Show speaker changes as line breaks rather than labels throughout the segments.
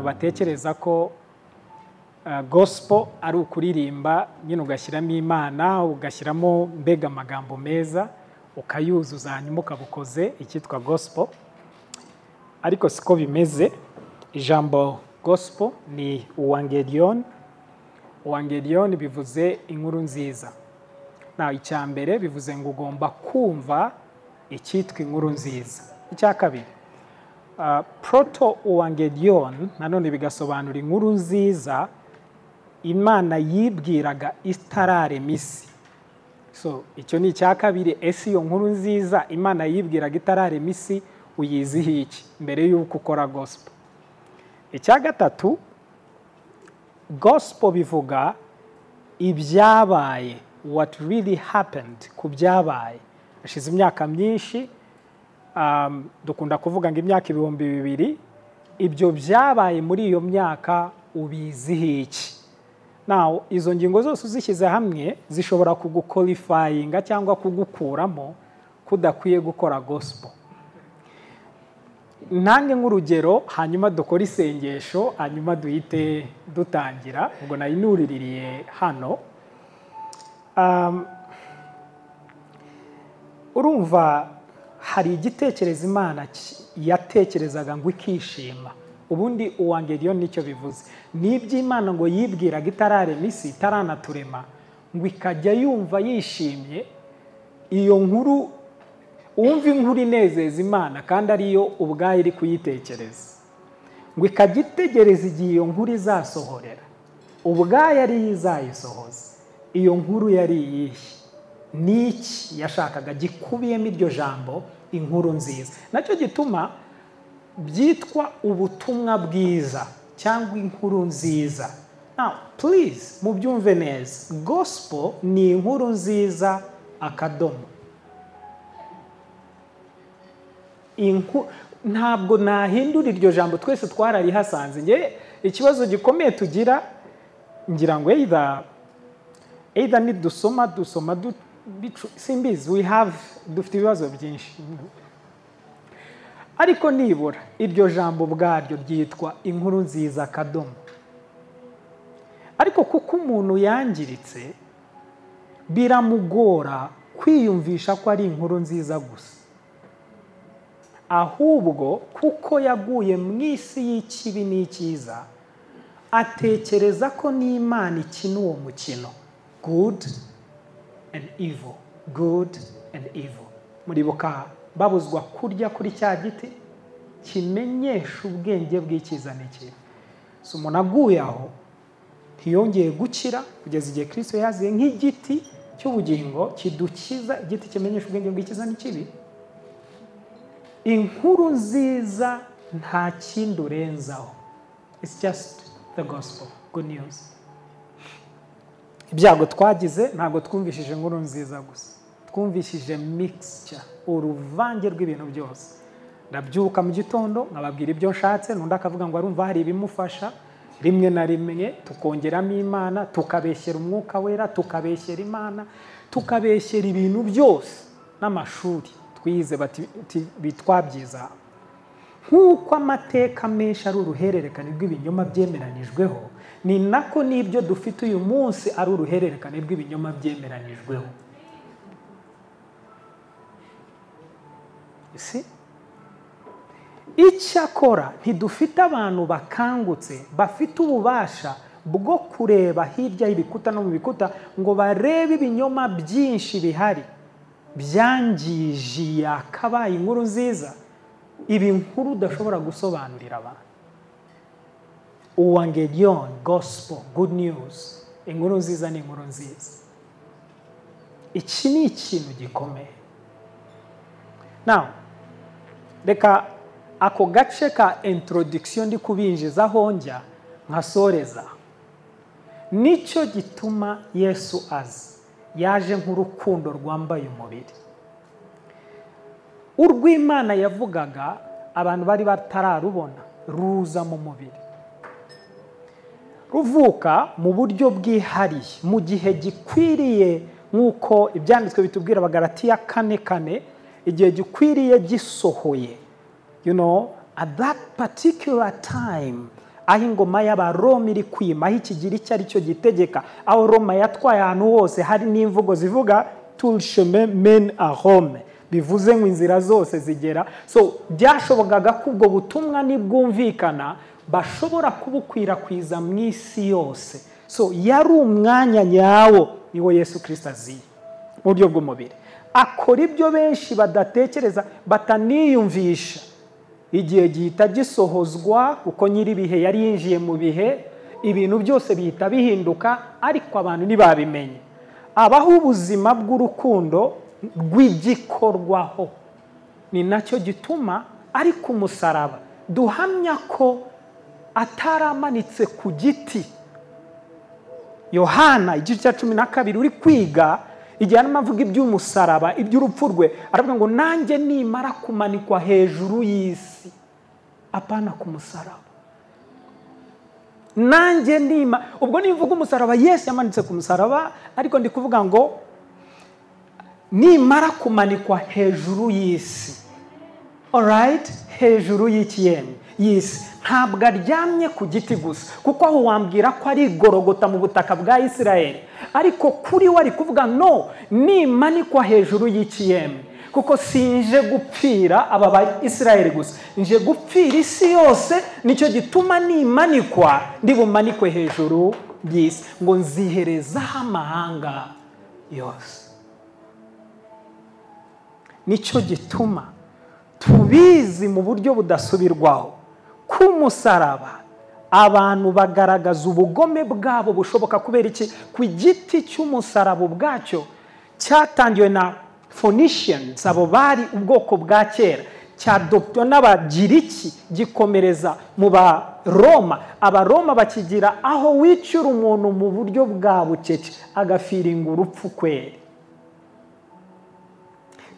batekereza ko gospel ari ukuririmba nyine ugashyiramo Imana ugashyiramo mbega amagambo meza ukayuzuza hanyuma ukabukoze icyitwa gospel, ariko siko bimeze. Ijambo gospel ni uwangelion. Uwangelion bivuze inkuru nziza. Icya mbere bivuze ngo ugomba kumva icyitwa inkuru nziza. Icya kabiri, proto uwangelion nanone bigasobanura inkuru nziza Imana yibwiraga itararema isi. So icyo ni icya kabiri. Ese iyo nkuru nziza Imana yibwiraga itararema isi uyiziho iki mbere y'uko ukora gospel? Icya gatatu, gospel bivuga ibyabaye, what really happened, ku byabaye hashize imyaka myinshi. Dukunda kuvuga ngo imyaka 2000, ibyo byabaye muri iyo myaka ubiziho iki? Now izo ngingo zose uzishyize hamwe zishobora kuguqualifyinga cyangwa kugukuramo kudakwiye gukora gospel. Nange nk'urugero hanyuma dukora isengesho hanyuma duhite dutangira. Ubwo nayinuririye hano. Urumva hari igitekerezo Imana yatekerezaga ngo ikishima. Ubundi uwangelion nicyo bivuze. N'iby'Imana ngo yibwiraga itararema isi, itaranaturema, ngo ikajya yumva yishimye. Iyo nkuru, umva inkuru inezeza Imana kandi ariyo ubwayo iri kuyitekereza. Ngo ikajya itegereza igihe iyo nkuru izasohorera. Ubwayo ariyo izayisohoza. Iyo nkuru yari iyihe? Niki yashakaga gikubiyemo iryo jambo inkuru nziza? Nacyo gituma byitwa ubutumwa bwiza cyangwa inkuru nziza. Now please mubyumve neza, gospel ni inkuru nziza akadomo. Ntabwo nahindura iryo jambo, twese twararihasanze. Nge ikibazo gikomeye tugira, ngira ngo either nidusoma simbizi, dufite ibibazo byinshi. Ariko nibura iryo jambo bwaryo ryitwa inkuru nziza akadomo. Ariko kuko umuntu yangiritse biramugora kwiyumvisha ko ari inkuru nziza gusa, ahubwo kuko yaguye mu isi y'ikibi n'icyiza atekereza ko n'Imana ikina uwo mukino, good and evil, good and evil. Muribuka babuzwa kurya kuri cya giti kimenyesha ubwenge bw'icyiza n'ikibi. So umuntu aguye aho ntiyongeye gukira kugeza igihe Kristo yaziye nk'igiti cy'ubugingo kidukiza, igiti kimenyesha ubwenge bw'icyiza n'ikibi. Inkuru nziza nta kindi urenzaho. It's just the gospel, good news. Ibyago twagize ntabwo twumvishije inkuru nziza gusa, twumvishije mixture, uruvange rw'ibintu byose. Ndabyuka mu gitondo nkababwira ibyo nshatse, n'undi akavuga ngo arumva hari ibimufasha. Rimwe na rimwe tukongeramo Imana, tukabeshyera umwuka wera, tukabeshyera Imana, tukabeshyera ibintu byose n'amashuri twize bitwabyiza. Nk'uko amateka menshi ari uruhererekane rw'ibinyoma byemeranijweho, ni nako n'ibyo dufite uyu munsi ari uruhererekane rw'ibinyoma byemeranijweho. Isi icyakora ntidufite abantu bakangutse bafite ububasha bwo kureba hirya y'ibikuta no mu bikuta ngo barebe ibinyoma byinshi bihari byangije yakabaye inkuru nziza. Ibi nkuru udashobora gusobanurira abantu. Uwangelion, gospel, good news. Inkuru nziza ni inkuru nziza. iki ni ikintu gikomeye. Now, reka ako gace ka introduction ndi kubinjizaho njya nkasoreza. Nicyo gituma Yesu aza, yaje nk'urukundo rwambaye umubiri. Urw'Imana yavugaga abantu bari batararubona ruza mu mubiri, ruvuka mu buryo bwihariye mu gihe gikwiriye, nk'uko ibyanditswe bitubwira Abagalatiya 4:4, igihe gikwiriye gisohoye, at that particular time, aho ingoma y'Abaroma iri kwima, aho ikigira icyo ari cyo gitegeka, aho Roma yatwaye ahantu hose. Hari n'imvugo zivuga tout chemin mène à Rome, bivuze ngo inzira zose zigera. So byashobokaga ko ubwo butumwa nibwumvikana bashobora kubukwirakwiza mu isi yose. So yari umwanya nyawo niwo Yesu Kristo aziye mu buryo bw'umubiri, akora ibyo benshi badatekereza bataniyumvisha. Igihe gihita gisohozwa kuko nyiribihe yari yinjiye mu bihe, ibintu byose bihita bihinduka, ariko abantu ntibabimenye. Abaho ubuzima bw'urukundo rw'igikorwaho. Ni nacyo gituma ari ku musaraba duhamya ko ataramanitse ku giti. Yohana igice cya 12 uri kwiga igihe arimo avuga iby'umusaraba, iby'urupfu rwe, aravuga ngo nanjye nimara kumanikwa hejuru y'isi. Apana ku musaraba. Nanjye ubwo nivuga umusaraba, Yesu yamanitse ku musaraba, ariko ndi kuvuga ngo nimara kumanikwa hejuru y'isi. Alright, hejuru y'ikiyemi y'isi. Ntabwo aryamye ku giti gusa, kuko aho wambwira ko ari Gologota mu butaka bwa Isirayeli, ariko kuri we ari kuvuga no, nimanikwa hejuru y'ikiyemi, kuko sinje gupfira aba ba Isirayeli gusa, nje gupfira isi yose. Nicyo gituma nimanikwa ndi bumanikwe hejuru y'isi, ngo nziherezaho amahanga yose. Nicyo gituma tubizi mu buryo budasubirwaho ku musaraba abantu bagaragaza ubugome bwabo bushoboka. Kubera iki? Ku giti cy'umusaraba ubwacyo cyatangiwe na Phoenicians, abo bari ubwoko bwa kera, cyadoptwa n'Abagiriki gikomereza mu Baroma. Abaroma bakigira aho wicura umuntu mu buryo bwa bucece agafiringa urupfu kweri.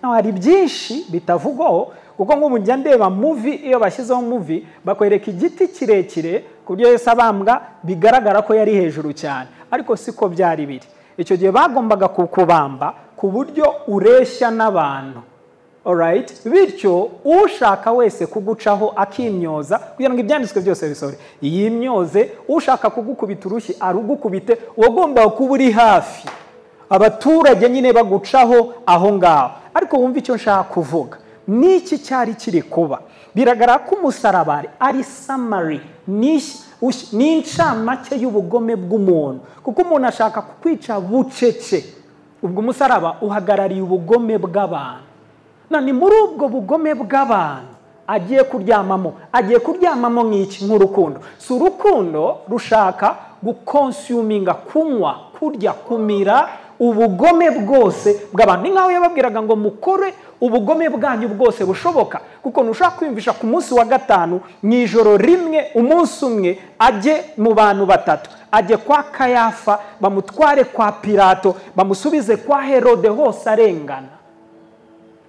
Hari byinshi bitavugwaho, kuko nk'ubu njya ndeba movie, iyo bashyizeho movie bakwereka igiti kirekire ku buryo Yesu abambwa bigaragara ko yari hejuru cyane, ariko siko byari biri. Icyo gihe bagombaga kukubamba ku buryo ureshya n'abantu. Alright, bityo ushaka wese kugucaho akimyoza kugira ngo ibyanditswe byose bisohore. Iyi myoze ushaka kugukubita urushyi arugukubite, wagombaga kuba uri hafi abaturage nyine bagucaho aho ngaho. Ariko wumva icyo nshaka kuvuga, niki cyari kiri kuba. Biragaragara ko umusaraba ari summary, ni incamake y'ubugome bw'umuntu, kuko umuntu ashaka kukwica bucece. Ubwo umusaraba uhagarariye ubugome bw'abantu. Ni muri ubwo bugome bw'abantu agiye kuryamamo nk'iki? Nk'urukundo. Si urukundo rushaka gukonsuminga, kunywa, kurya, kumira ubugome bwose bw'abantu. Ni nkaho yababwiraga ngo mukore ubugome bwanyu bwose bushoboka, kuko ntushaka kwiyumvisha ku munsi wa gatanu mu ijoro rimwe, umunsi umwe ajye mu bantu batatu, ajye kwa Kayafa, bamutware kwa Pilato, bamusubize kwa Herode, hose arengana.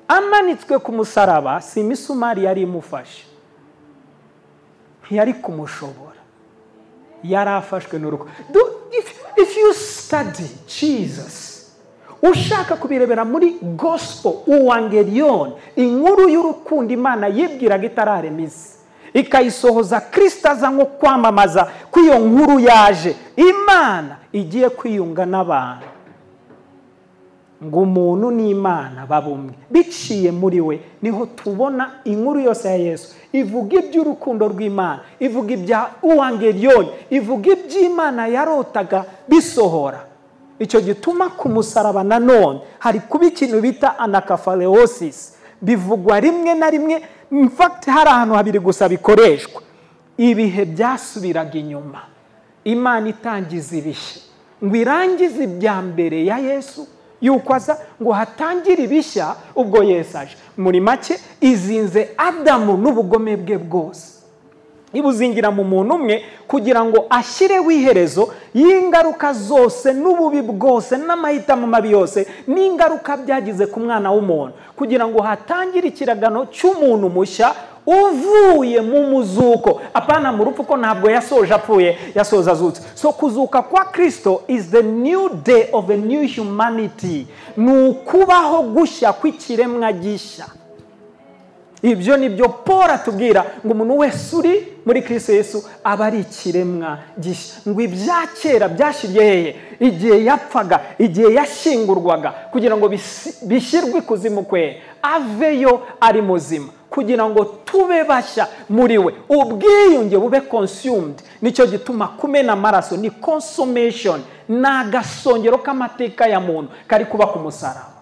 Amanitswe ku musaraba, si imisumari yari imufashe, ntiyari kumushobora, yari afashwe n'urukundo. If you study Jesus, ushaka kubirebera muri gospel uwangelion, inkuru y'urukundo Imana yibwiraga itararema isi, ikayisohoza Kristo aza nko kwamamaza ko iyo nkuru yaje, Imana igiye kwiyunga n'abantu, ngo umuntu n'Imana babumwe biciye muri we. Niho tubona inkuru yose ya Yesu ivuga iby'urukundo rw'Imana, ivuga ibya uwangelion, ivuga iby'Imana yarotaga bisohora. Icyo gituma ku musaraba nanone hari kuba ikintu bita anakaphaliosis, bivugwa rimwe na rimwe. In fact hari ahantu habiri gusa bikoreshwa. Ibihe byasubiraga inyuma, Imana itangiza ibihe ngo irangize ibya mbere ya Yesu, yuko aza ngo hatangire ibishya ubwo Yesu aje. Muri make izinze Adamu n'ubugome bwe bwose, ibuzingira mu muntu umwe kugira ngo ashyireho iherezo y'ingaruka zose n'ububi bwose n'amahitamo mabi yose n'ingaruka byagize ku mwana w'umuntu, kugira ngo hatangire ikiragano cy'umuntu mushya uvuye mu muzuko, apana mu rupfu, ko ntabwo yasoje apfuye, yasoza azutse. So kuzuka kwa Kristo is the new day of a new humanity, ni ukubaho gushya kw'ikiremwa gishya. Ibyo nibyo Paul atubwira ngo umuntu wese uri muri Kristo Yesu aba ari ikiremwa gishya. Ngo ibya kera byashiriye hehe? Igihe yapfaga, igihe yashingurwaga, kugira ngo bishyirwe ikuzimu kwe, aveyo ari muzima, kugira ngo tube bashya muri we, ubwiyunge bube consumed. Nicyo gituma kumena amaraso ni consummation, n'agasongero k'amateka ya muntu kari kuba ku musaraba,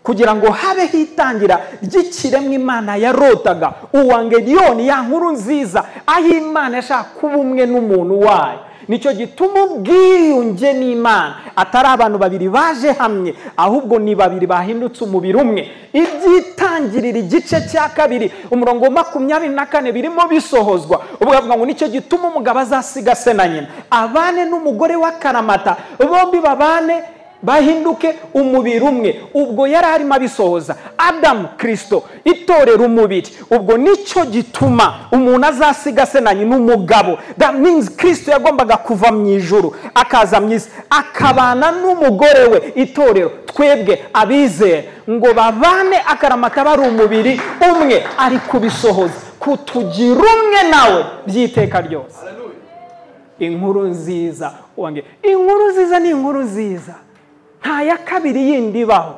kugira ngo habe hitangira ry'ikiremwa Imana yarotaga, uwangeliyoni, ya nkuru nziza, aho Imana yashaka kuba umwe n'umuntu wayo. Nicyo gituma ubwiyunge n'Imana atari abantu babiri baje hamwe, ahubwo ni babiri bahindutse umubiri umwe. Ibyitangirira igice cya 2 umurongo 24 birimo bisohozwa, ubwo bavuga ngo nicyo gituma umugabo azasiga se na nyina, abane n'umugore w'akaramata, bombi babane bahinduke umubiri umwe. Ubwo yari arimo abisohoza Adamu, Kristo, itorero umubiri. Ubwo nicyo gituma umuntu azasiga se na nyina, umugabo. That means Kristo yagombaga kuva mu ijuru akaza mu isi akabana n'umugore we, itorero, twebwe abizeye, ngo babane akaramata bari umubiri umwe. Ari kubisohoza kutugira umwe nawe by'iteka ryose. Inkuru nziza wange, inkuru nziza ni inkuru nziza, nta ya kabiri yindi baho.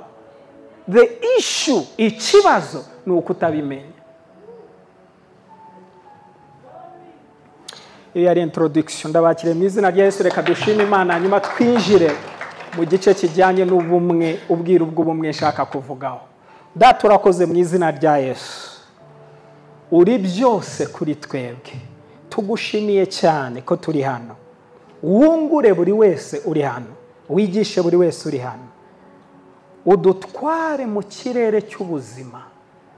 The issue, ikibazo ni ukutabimenya. Iyo yari introduction, ndabakire mu izina rya Yesu. Reka dushime Imana, nyuma twinjire mu gice kijyanye n'ubumwe, ubwira ubw'ubumwe nshaka kuvugaho. Data urakoze mu izina rya Yesu, uri byose kuri twebwe, tugushimiye cyane ko turi hano. Wungure buri wese uri hano, wigishe buri wese uri hano, udutware mu kirere cy'ubuzima,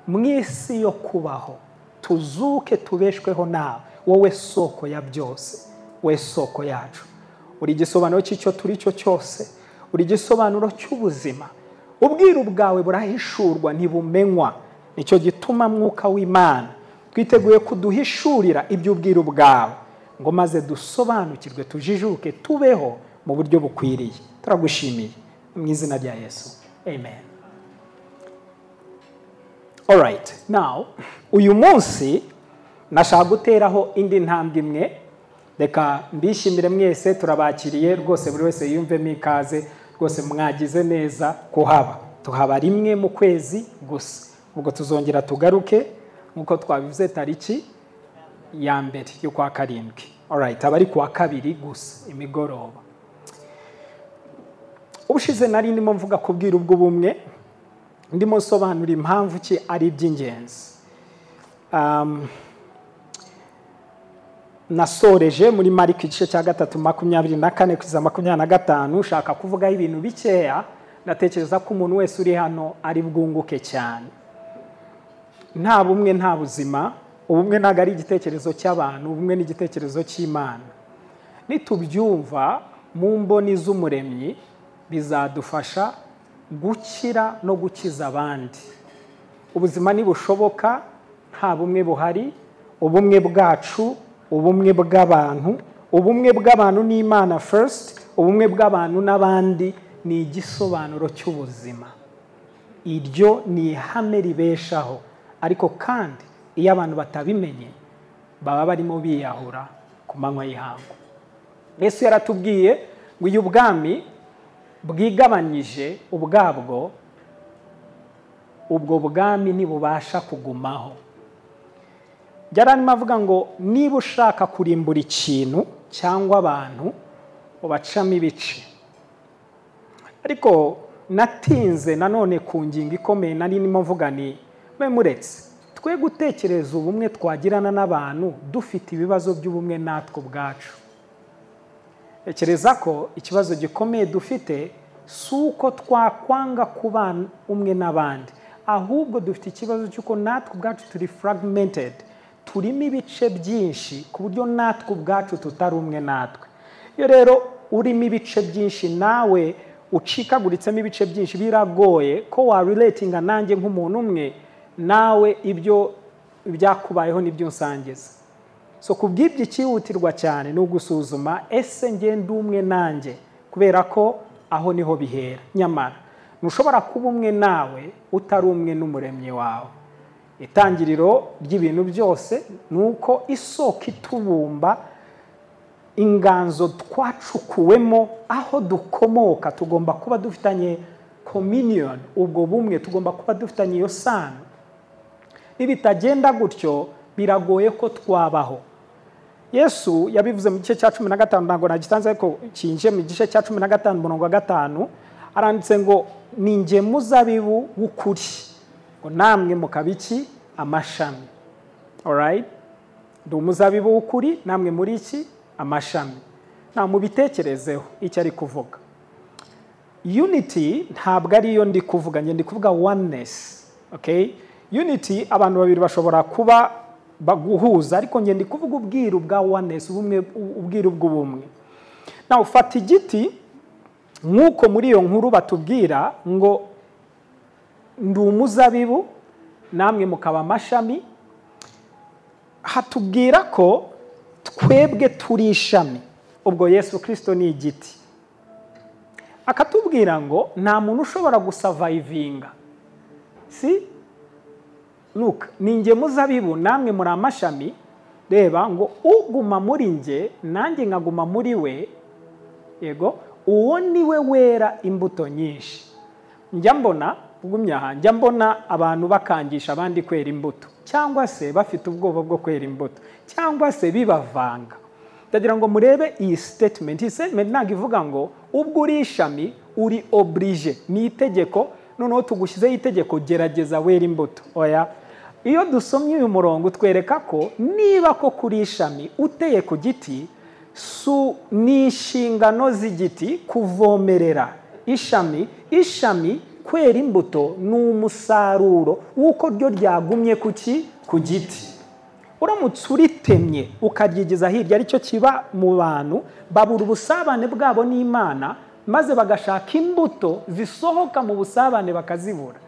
mu isi yo kubaho, tuzuke tubeshweho nawe, wowe soko ya byose, wowe soko yacu. Uri igisobanuro cy'icyo turi cyo cyose, uri igisobanuro cy'ubuzima. Ubwiru bwawe burahishurwa ntibumenywa, nicyo gituma Mwuka w'Imana twiteguye kuduhishurira iby'ubwiru bwawe, ngo maze dusobanukirwe, tujijuke, tubeho mu buryo bukwiriye. Turagushimiye mu izina rya Yesu, amen. All right, now uyu munsi nashaka guteraho indi ntambwe imwe. Reka mbishimire mwese, turabakiriye rwose, buri wese yumvemo ikaze rwose, mwagize neza kuhaba. Tuhaba rimwe mu kwezi gusa, ubwo tuzongera tugaruke nkuko twabivuze tariki ya mbere y'ukwa 7. All right, abari kuwa 2 gusa imigoroba. Ubushize nari ndimo mvuga kubwira ubw'ubumwe, ndimo sobanura impamvu ki ari iby'ingenzi. Nasoreje muri Mariko igice cya 3:24 kugeza 25, ushaka kuvugaho ibintu bikeya. Natekereza ko umuntu wese uri hano ari bwunguke cyane. Nta bumwe nta buzima. Ubumwe ntabwo ari igitekerezo cy'abantu, ubumwe ni igitekerezo cy'Imana. Nitubyumva mu mboni z'umuremyi, bizadufasha gukira no gukiza abandi. Ubuzima nibushoboka nta bumwe buhari, ubumwe bwacu, ubumwe bw'abantu, ubumwe bw'abantu n'Imana first, ubumwe bw'abantu n'abandi ni igisobanuro cy'ubuzima. Iryo ni ihame ribeshaho, ariko kandi iyo abantu batabimenye baba barimo biyahura ku manywa y'ihangu. Yesu yaratubwiye ngo iyo ubwami bwigabanyije ubwabwo, ubwo bwami ntibubasha kugumaho. Yararimo avuga ngo niba ushaka kurimbura ikintu cyangwa abantu, ubacamo ibice. Ariko natinze nanone ku ngingo ikomeye nari ndimo mvuga ni muretse twe gutekereza ubumwe twagirana n'abantu dufite ibibazo by'ubumwe natwe ubwacu. Ekereza ko ikibazo gikomeye dufite si uko twakwanga kubana umwe n'abandi, ahubwo dufite ikibazo cy'uko natwe ubwacu turi fragmented, turimo ibice byinshi ku buryo natwe ubwacu tutari umwe natwe. Iyo rero urimo ibice byinshi nawe ucikaguritsemo ibice byinshi, biragoye ko wa relatinga nanjye nk'umuntu umwe nawe ibyo byakubayeho n'ibyo nsangiza. So kubw'ibyo ikihutirwa cyane ni ugusuzuma ese ngende umwe nanjye, kubera ko aho niho bihera. Nyamara ntushobora kuba umwe nawe utari umwe n'umuremyi wawe. Itangiriro ry'ibintu byose ni uko isoko itubumba, inganzo twacukuwemo, aho dukomoka tugomba kuba dufitanye communion, ubwo bumwe tugomba kuba dufitanye iyo sano. Nibitagenda gutyo biragoye ko twabaho. Yesu yabivuze mu gice cya 15, ntabwo nagitanze ariko kinje mu gice cya 15:5, aranditse ngo ni nge muzabibu w'ukuri, ngo namwe mukabiki amashami. Alright, ndi umuzabibu w'ukuri, namwe muri iki amashami. Nta mubitekerezeho icyo ari kuvuga. Unity ntabwo ari yo ndi kuvuga, ndi kuvuga oneness. Okay, unity abantu babiri bashobora kuba baguhuza, ariko ndi kuvuga ubwiru bwa oneness, ubwiru bw'ubumwe. Na ufata igiti nk'uko muri iyo nkuru batubwira ngo ndi umuzabibu namwe mukaba amashami, hatubwira ko twebwe turi ishami, ubwo Yesu Kristo ni igiti. Akatubwira ngo nta muntu ushobora gusavayivinga. Look, ni nge muzabibu namwe muri amashami. Reba ngo uguma muri nge nanjye nkaguma muri we, yego, uwo niwe wera imbuto nyinshi. Njya mbona abantu bakangisha abandi kwera imbuto, cyangwa se bafite ubwoba bwo kwera imbuto, cyangwa se bibavanga. Ndagira ngo murebe iyi statement. Iyi statement ntabwo ivuga ngo ubwo uri ishami uri oblige, ni itegeko, noneho tugushyizeho itegeko gerageza wera imbuto. Oya, iyo dusomye uyu murongo twereka ko niba ko kuri ishami uteye ku giti, ni inshingano z'igiti kuvomerera ishami kwera imbuto ni umusaruro w'uko ryo ryagumye ku giti. Uramutse uritemye ukaryigeza hirya, aricyo kiba mu bantu, babura ubusabane bwabo n'Imana, maze bagashaka imbuto zisohoka mu busabane bakazibura.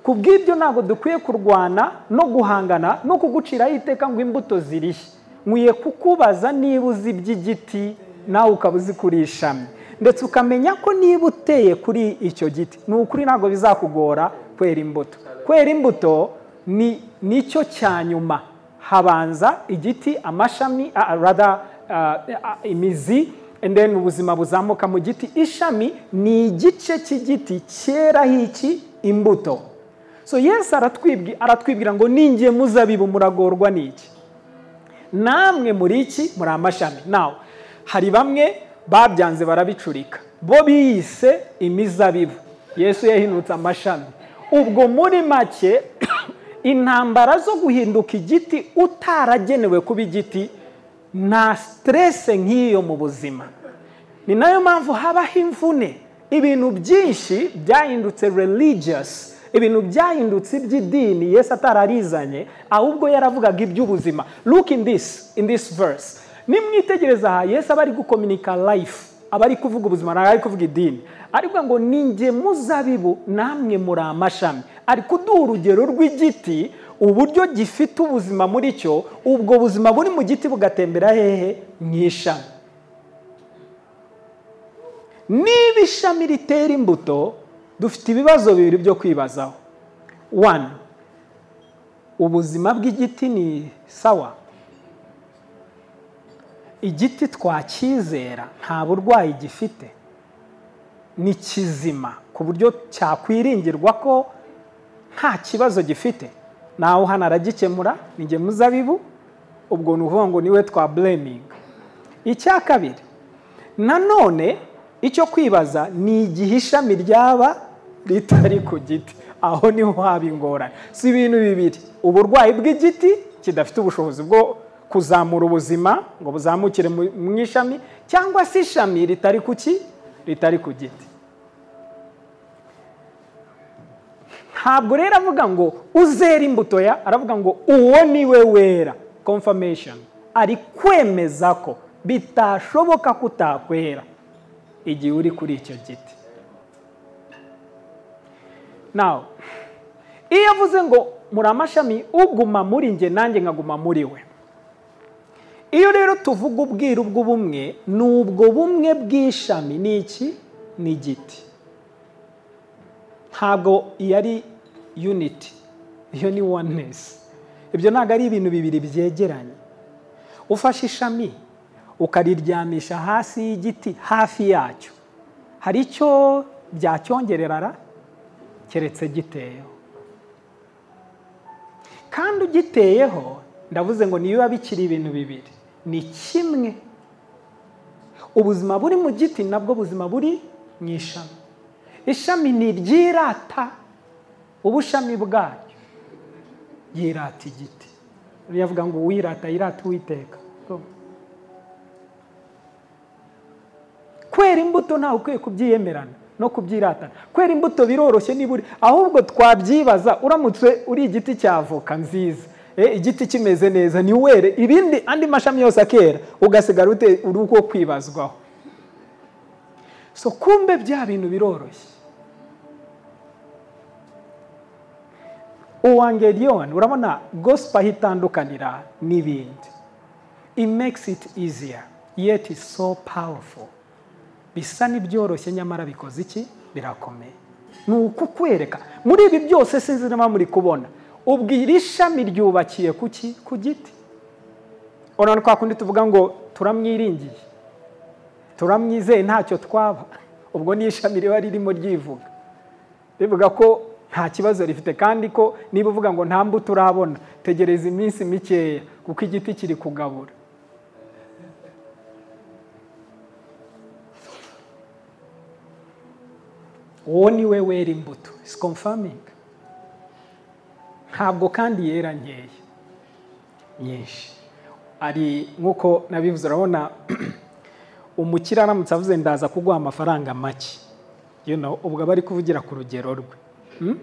Kubw'ibyo ntabwo dukwiye kurwana no guhangana no kuguciraho iteka ngo imbuto zirishye. Nkwiye kukubaza niba uzi iby'igiti nawe ukaba uzi kuri ishami, ndetse ukamenya ko niba uteye kuri icyo giti ni ukuri ntabwo bizakugora kwera imbuto. Kwera imbuto ni cyo cya nyuma. Habanza igiti, amashami, imizi, and then ubuzima buzamuka mu giti. Ishami ni igice cy'igiti cyeraho iki imbuto. So Yesu aratwibwira ngo ninjye muzabibu muragorwa n'iki, namwe muri iki muri amashami. Now hari bamwe babyanze barabicurika, bo biyise imizabibu, Yesu yahinutse amashami. Ubwo muri make intambara zo guhinduka igiti utaragenewe kuba igiti nta stress nk'iyo mu buzima. Ni nayo mpamvu habaho imvune. Ibintu byinshi byahindutse religious, ibintu byahindutse iby'idini Yesu atararizanye, ahubwo yaravugaga iby'ubuzima. Look in this verse. Nimwitegereza aha Yesu aba ari gukomunika life, aba ari kuvuga ubuzima, ntabwo ari kuvuga idini. Ariko ngo ninjye muzabibu namwe muri amashami. Ari kuduha urugero rw'igiti, uburyo gifite ubuzima muri cyo, ubwo buzima buri mu giti bugatembera hehe mu ishami. Niba ishami ritera imbuto, dufite ibibazo bibiri byo kwibazaho. 1, ubuzima bw'igiti ni sawa? Igiti twakizera nta burwayi gifite, ni kizima ku buryo cyakwiringirwa ko nta kibazo gifite. Nawe hano aragikemura, ni nge muzabibu, ubwo ni uvuga ngo niwe twa blaming. Icya kabiri, nanone icyo kwibaza ni igihe ishami ryaba ritari ku giti, aho niho haba ingorane. Si ibintu bibiri, uburwayi bw'igiti kidafite ubushobozi bwo kuzamura ubuzima ngo buzamukire mu ishami, cyangwa se ishami ritari ku giti. ntabwo rero avuga ngo uzera imbuto ya, aravuga ngo uwo niwe wera. Confirmation. Ari kwemeza ko bitashoboka kutakwera igihe uri kuri icyo giti. Now, iyo avuze ngo muri amashami uguma muri nge nanjye nkaguma muri we, iyo rero tuvuga ubwiru bw'ubumwe, n'ubwo bumwe bw'ishami ni iki? Ni igiti. Ntabwo yari unity, iyo ni oneness. Ibyo ntabwo ari ibintu bibiri byegeranye. Ufashe ishami ukariryamisha hasi y'igiti, hafi yacyo, hari icyo byacyongerera keretse giteyeho. Kandi ugiteyeho, ndavuze ngo niyo bikiri ibintu bibiri, ni kimwe. Ubuzima buri mu giti nabwo buzima buri mu ishami. Ishami ni ryirata ubushami bwaryo, yirata igiti. Yavuga ngo wirata yirata Uwiteka. Kwera imbuto ntawe ukwiye kubyiyemerana no kubyiratana. Kwera imbuto biroroshye niburi, ahubwo twabyibaza uramutse uri igiti cy'avoka nziza, igiti kimeze neza, ni were ibindi andi mashami yose akera, ugasigara uri uko kwibazwaho. So kumbe bya bintu biroroshye. Uwangelion, urabona gospel hitandukanira n'ibindi. It makes it easier, yet it's so powerful. Bisa n'ibyoroshye nyamara bikoze iki? Birakomeye. Nuko kwereka muri ibi byose sinzi nama muri kubona, ubwira ishami ryubakiye kuki? Ku giti. Ona kwa kundi tuvuga ngo turamwiringiye, turamwizeye ntacyo twaba, ubwo ni ishami riba ririmo ryivuga, rivuga ko nta kibazo rifite, kandi ko niba uvuga ngo nta mbuto urabona, tegereza iminsi mikeya kuko igiti kiri kugabura. Uwo ni we wera imbuto. Is confirming. Ntabwo kandi yera nkeya, nyinshi. Ari nkuko nabivuze, urabona umukira aramutse avuze ndaza kuguha amafaranga make, ubwo bari kuvugira ku rugero rwe.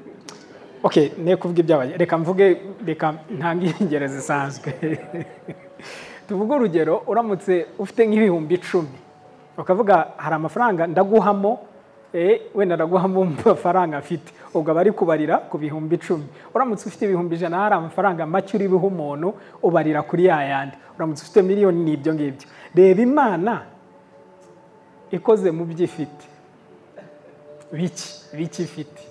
Okay, ne kuvuga ibyabaye, reka mvuge, reka ntange ingero zisanzwe. Tuvuga urugero, uramutse ufite nk'ibihumbi 10, ukavuga hari amafaranga ndaguhamo, wenda ndaguhamo amafaranga afite, ubwo bari kubarira ku bihumbi 10. Uramutse ufite ibihumbi 100, hari amafaranga make uri biha umuntu, ubarira kuri yayandi. Uramutse ufite miliyoni n'ibyo ngibyo. Reba Imana ikoze mu byifite. Biki ifite.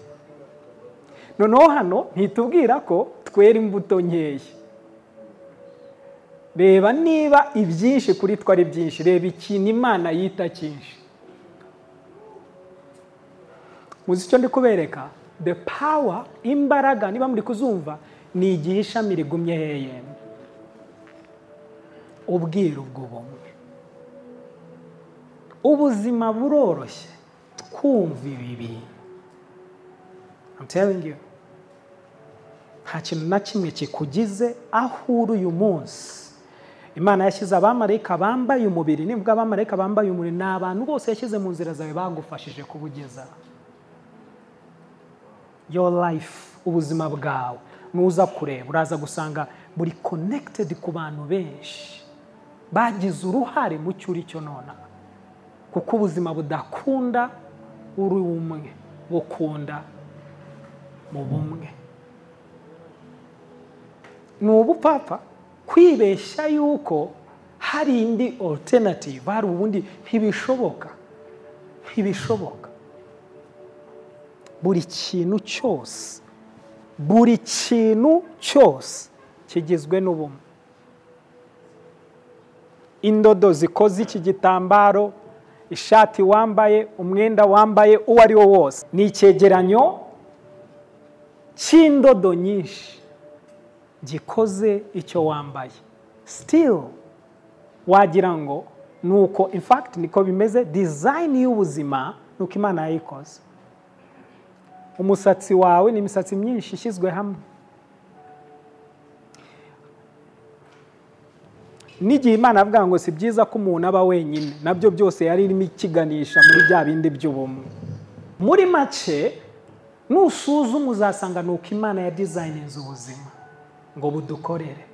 Noneho hano ntitubwira ko twera imbuto nkeya. Reba niba ibyinshi kuri twa ari byinshi, reba ikintu Imana yita cyinshi. Muzi icyo ndi kubereka? The power, imbaraga, niba muri kuzumva, ni igihe ishami rigumye heyemye. Ubwiru bw'ubumwe. Ubuzima buroroshye twumva ibi bintu. I'm telling you. Nta kintu na kimwe kikugize aho uri uyu munsi. Imana yashyize abamarayika bambaye umubiri, nivuga abamarayika bambaye umubiri, ni abantu bose yashyize mu nzira zawe bagufashije kubugeza. Your life, ubuzima bwawe, nuza kureba uraza gusanga buri connected ku bantu benshi bagize uruhare mu cyo uri cyo nona, kuko ubuzima budakunda uri umwe, bukunda mu bumwe. Ni ubupapa kwibeshya yuko hari indi alternative, hari ubundi ntibishoboka. Buri kintu cyose kigizwe n'ubumwe. Indodo zikoze iki gitambaro, ishati wambaye, umwenda wambaye, uwo ari wo wose, ni icyegeranyo cy'indodo nyinshi gikoze icyo wambaye. Still wagira ngo nuko, in fact niko bimeze. Design y'ubuzima nuko Imana yayikoze. Umusatsi wawe ni imisatsi myinshi ishyizwe hamwe. N'igihe Imana avuga ngo si byiza ko umuntu aba wenyine, nabyo byose yari irimo ikiganisha muri bya bindi by'ubumwe. Muri make nusuzuma uzasanga nuko Imana ya designinze ubuzima ngo budukorere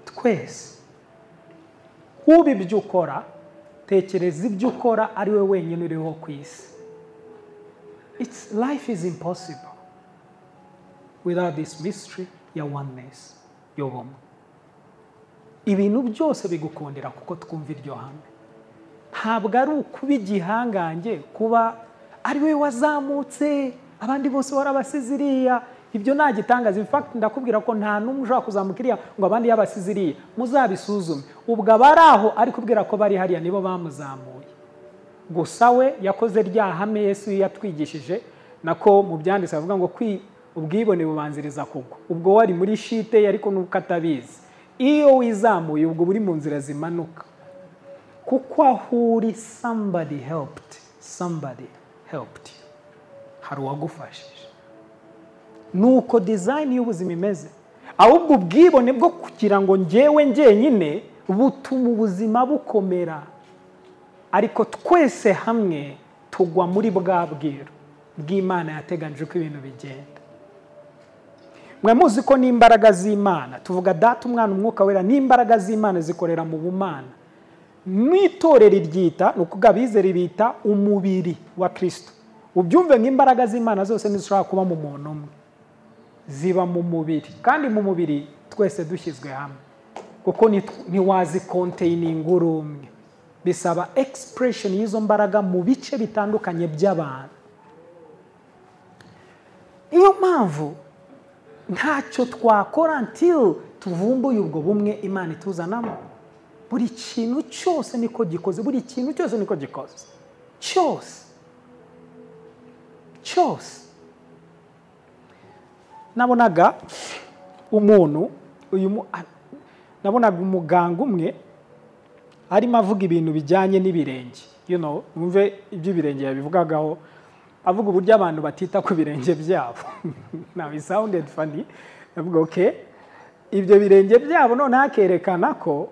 twese. Ubi ibyo ukora, tekereza ibyo ukora ari we wenyine uriho ku isi. Life is impossible without this mystery ya oneness, y'ubumwe. Ibintu byose bigukundira kuko twumva iryo hame. Ntabwo ari ukuba igihangange, kuba ari we wazamutse abandi bose warabasiziriya. Ibyo nta gitangaza. In fact ndakubwira ko nta numwe ushobora kuzamukiriya ngo abandi yabasiziriye. Muzabisuzume. Ubwo abari aho ari kubwira ko bari hariya nibo bamuzamuye. Gusa we yakoze rya hame Yesu yatwigishije, nako mu byanditse avuga ngo ubwibone bubanziriza kugwa. Ubwo wari muri shite ariko nuko atabizi. Iyo wizamuye ubwo buri mu nzira zimanuka. Kuko ahuri somebody helped you. Hari uwagufashije. Nuko design y'ubuzima imeze. Ahubwo ubwibone bwo kugira ngo njyewe njyenyine butuma ubuzima bukomera. Ariko twese hamwe tugwa muri bwa bwiro bw'Imana yateganije ko ibintu bigenda. Mwe muzi ko n'imbaraga z'Imana, tuvuga Data, Umwana, Umwuka Wera, n'imbaraga z'Imana zikorera mu bumana. Mwitorera iryita, nukuga bizera bita umubiri wa Kristo. Ubyumve nk'imbaraga z'Imana zose nizishobora kuba mu muntu umwe. Ziba mu mubiri, kandi mu mubiri twese dushyizwe hamwe. Kuko ntiwazi containing urumwe. Bisaba expression y'izo mbaraga mu bice bitandukanye by'abantu. Iyo mpamvu ntacyo twakora until tuvumbuye ubwo bumwe Imana ituzanamo. Buri kintu cyose niko gikoze, buri kintu cyose niko gikoze. Cyose. Nabonaga nabonaga umuganga umwe arimo avuga ibintu bijyanye n'ibirenge. Umve ibyo ibirenge yabivugagaho, avuga uburyo abantu batita ku birenge byabo. Now it sounded funny. Avuga okay, ibyo birenge byabo none hakerekana ko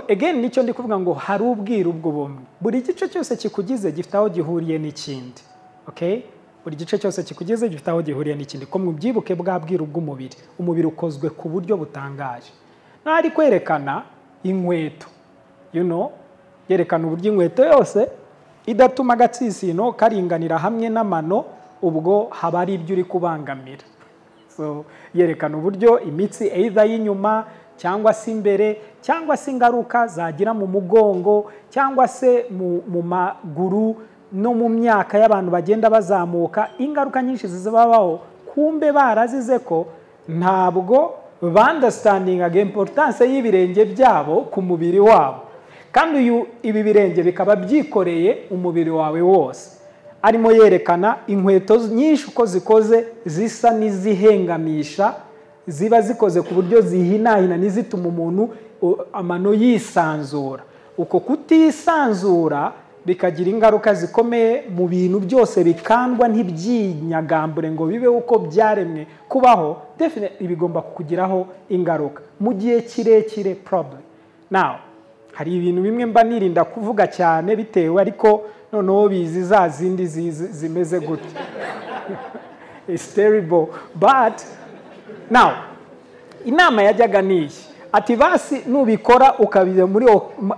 again nicyo ndi kuvuga ngo hari ubwira ubwo bumwe. Buri gice cyose kikugize gifite aho gihuriye n'ikindi. Okay? Buri gice cyose kikugize gifite aho gihuriye n'ikindi. Ko mubyibuke bwa bwira ubw'umubiri. Umubiri ukozwe ku buryo butangaje. Nari kwerekana inkweto. Yerekana uburyo inkweto yose idatuma agatsisino karinganira hamwe n'amano, ubwo haba ari ibyo uri kubangamira. So yerekana uburyo imitsi either y'inyuma cyangwa se imbere cyangwa se ingaruka zagira mu mugongo cyangwa se mu maguru no mu myaka y'abantu bagenda bazamuka. Ingaruka nyinshi zizabaho, kumbe barazize ko ntabwo bandastandingaga importance y'ibirenge byabo ku mubiri wabo. Kandi ibi birenge bikaba byikoreye umubiri wawe wose. Arimo yerekana inkweto nyinshi uko zikoze zisa n'izihengamisha, ziba zikoze ku buryo zihinahina n'izituma umuntu amano yisanzura. Uko kutisanzura bikagira ingaruka zikomeye mu bintu byose, bikandwa ntibyinyagambure ngo bibe uko byaremwe kubaho. Definitely bigomba kukugiraho ingaruka mu gihe kirekire problem. Now hari ibintu bimwe mba nirinda kuvuga cyane bitewe, ariko noneho bizi za zindi zimeze gute. It's terrible. But now inama yajyaga niyi ati basi nubikora ukabije muri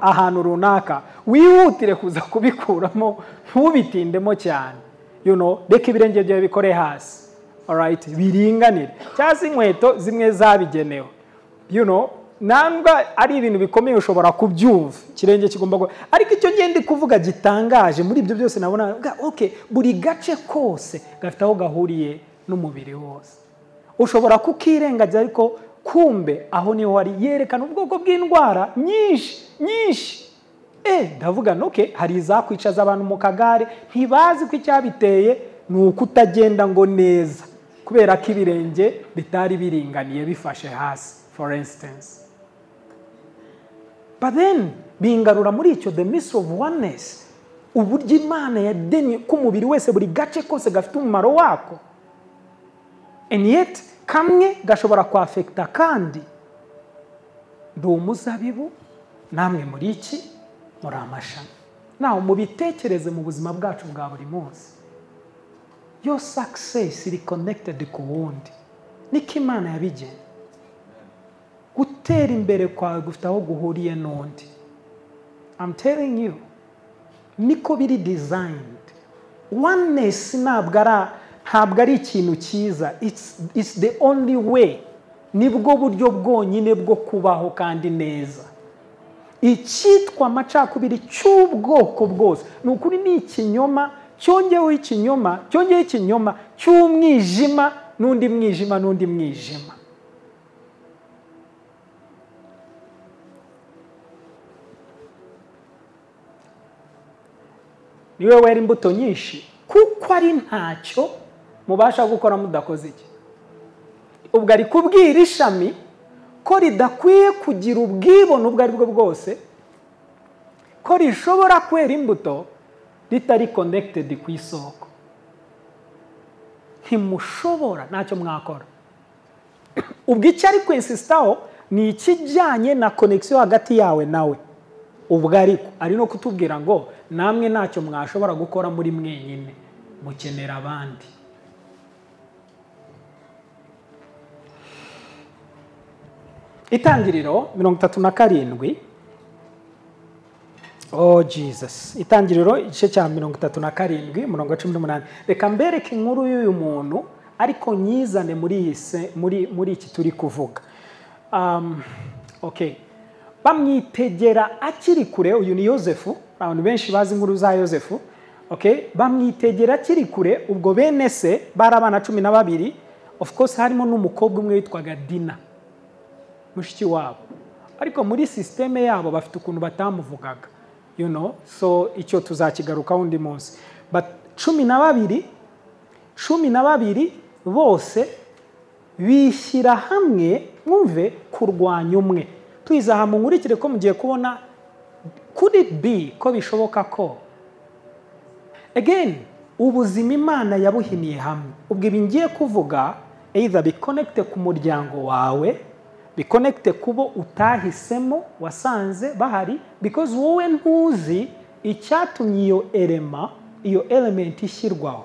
ahantu runaka wihutire kuza kubikuramo, ntubitindemo cyane. Reka ibirenge byawe bikore hasi. Alright, biringanire. Cyangwa inkweto zimwe zabigenewe. Nanga ari ibintu bikomeye ushobora kubyumva, kirenge kigomba ariko icyo ngende kuvuga gitangaje muri ibyo byose nabona okay, buri gace kose gafite aho gahuriye n'umubiri wose. Ushobora kukirengaje ariko kumbe aho niho wari yerekana ubwoko bw'indwara nyinshi. Ndavuga okay, hari izakwicaza abantu mu kagare ntibazi ko icyabiteye ni uko utagenda ngo neza kubera ko ibirenge bitari biringaniye bifashe hasi, for instance. But then bingarura muri icyo the mystery of oneness, uburyo Imana yademye ko umubiri wese buri gace kose gafite umumaro wako, and yet kamwe gashobora kwafekta kandi. Ndi umuzabibu namwe muri iki muri amashami. naho mubitekereze mu buzima bwacu bwa buri munsi. Your success iri connected ku wundi. Niko Imana yabigena. Gutera imbere kwawe gufite aho guhuriye n'undi. I'm telling you, niko biri designed. Oneness ntabwo ari ikintu cyiza. It's the only way. Nibwo buryo bwonyine bwo kubaho kandi neza. Icyitwa amacakubiri cy'ubwoko bwose ni ukuri ni ikinyoma cyongeyeho ikinyoma cy'umwijima n'undi mwijima. Niwe wera imbuto nyinshi kuko ari ntacyo mubasha gukora mudakoze iki. Ubwo ari kubwira ishami ko ridakwiye kugira ubwibone ubwo ari bwo bwose, ko rishobora kwera imbuto ritari connected ku isoko. Ntimushobora, ntacyo mwakora. Ubwo icyo ari kwinsistaho ni ikijyanye na connection hagati yawe nawe. Ubwo ariko ari no kutubwira ngo namwe ntacyo mwashobora gukora muri mwenyine, mukenera abandi. Itangiriro 37. Oh Jesus. Itangiriro igice cya 37 umurongo 18. Reka mbereke inkuru y'uyu muntu ariko nyizane muri iki turi kuvuga. Okay. Bamwitegera akiri kure. Uyu ni Yosefu. Abantu benshi bazi inkuru za Yosefu. Okay. Bamwitegera akiri kure. Ubwo bene se bari abana 12. Of course harimo n'umukobwa umwe witwaga Dina, mushiki wabo. Ariko muri systeme yabo bafite ukuntu batamuvugaga. You know, so icyo tuzakigaruka undi munsi. But 12 bose bishyira hamwe mwumve kurwanya umwe. Twiza mu nkurikire ko mugiye kubona could it be ko bishoboka ko again ubuzima Imana yabuhiniye hamwe. Ubwo ibingiye kuvuga either be connect ku muryango wawe, be connect kubo utahisemo wasanze bahari, because wowe ntuzi icyatumye iyo element ishyirwaho.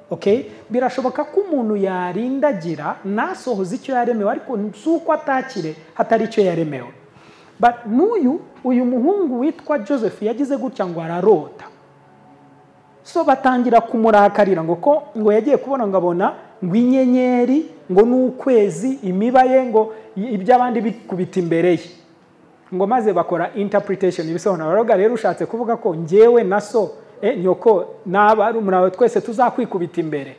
Okay, birashoboka ko umuntu yarindagira nasohoza icyo yaremewe ariko nsuko atakire hatari icyo yaremewe. But uyu muhungu witwa Joseph yagize gutya ngo ararota. So batangira kumurakarira ngo yagiye kubona ngabona ngo inyenyeri ngo n'ukwezi imibaye ngo iby'abandi bikubita imbere ye. Ngo maze bakora interpretation ibisobanuro. Baroga rero ushatse kuvuga ko ngewe naso nyoko n'abari umurawe twese tuzakwikubita imbere.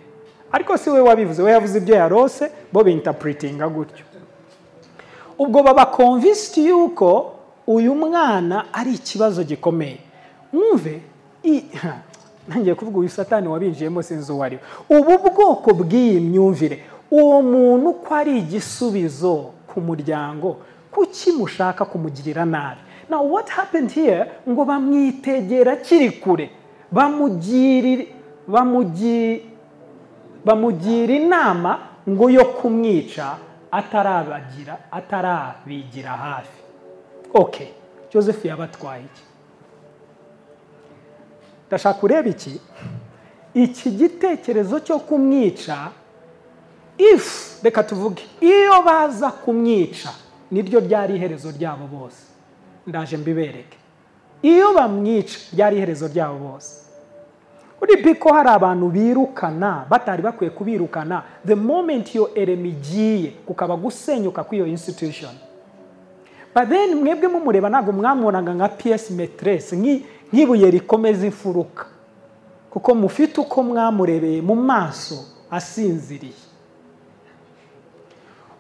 Ariko si we wabivuze, we yavuze ibyo yarose bo interpretinga gutyo. Ubwo baba convinced yuko uyu mwana ari ikibazo gikomeye. Mwumve nangiye kuvuga uyu Satani wabinjiyemo sinzi uwari. Ubu bwoko bw'iyi myumvire, uwo muntu ko ari igisubizo ku muryango, kuki mushaka kumugirira nabi? Now what happened here? Ngo bamwitegera kiri kure, bamugira inama ngo yo kumwica atarabigira hafi. Okay, Joseph yabatwaye iki? Ndashaka kureba iki gitekerezo cyo kumwica. Reka tuvuge iyo baza kumwica niryo ryari iherezo ryabo bose. Ndaje mbibereke. Iyo bamwica ryari iherezo ryabo bose. Uri biko hari abantu birukana batari bakwiye kubirukana the moment yo eremigiye kukaba gusenyuka kw'iyo institution. But then mwebwe mumureba nago mwamwonaga nka PS maîtresse nk'ibuye rikomeza imfuruka, kuko mufite uko mwamurebeye mu maso asinziriye.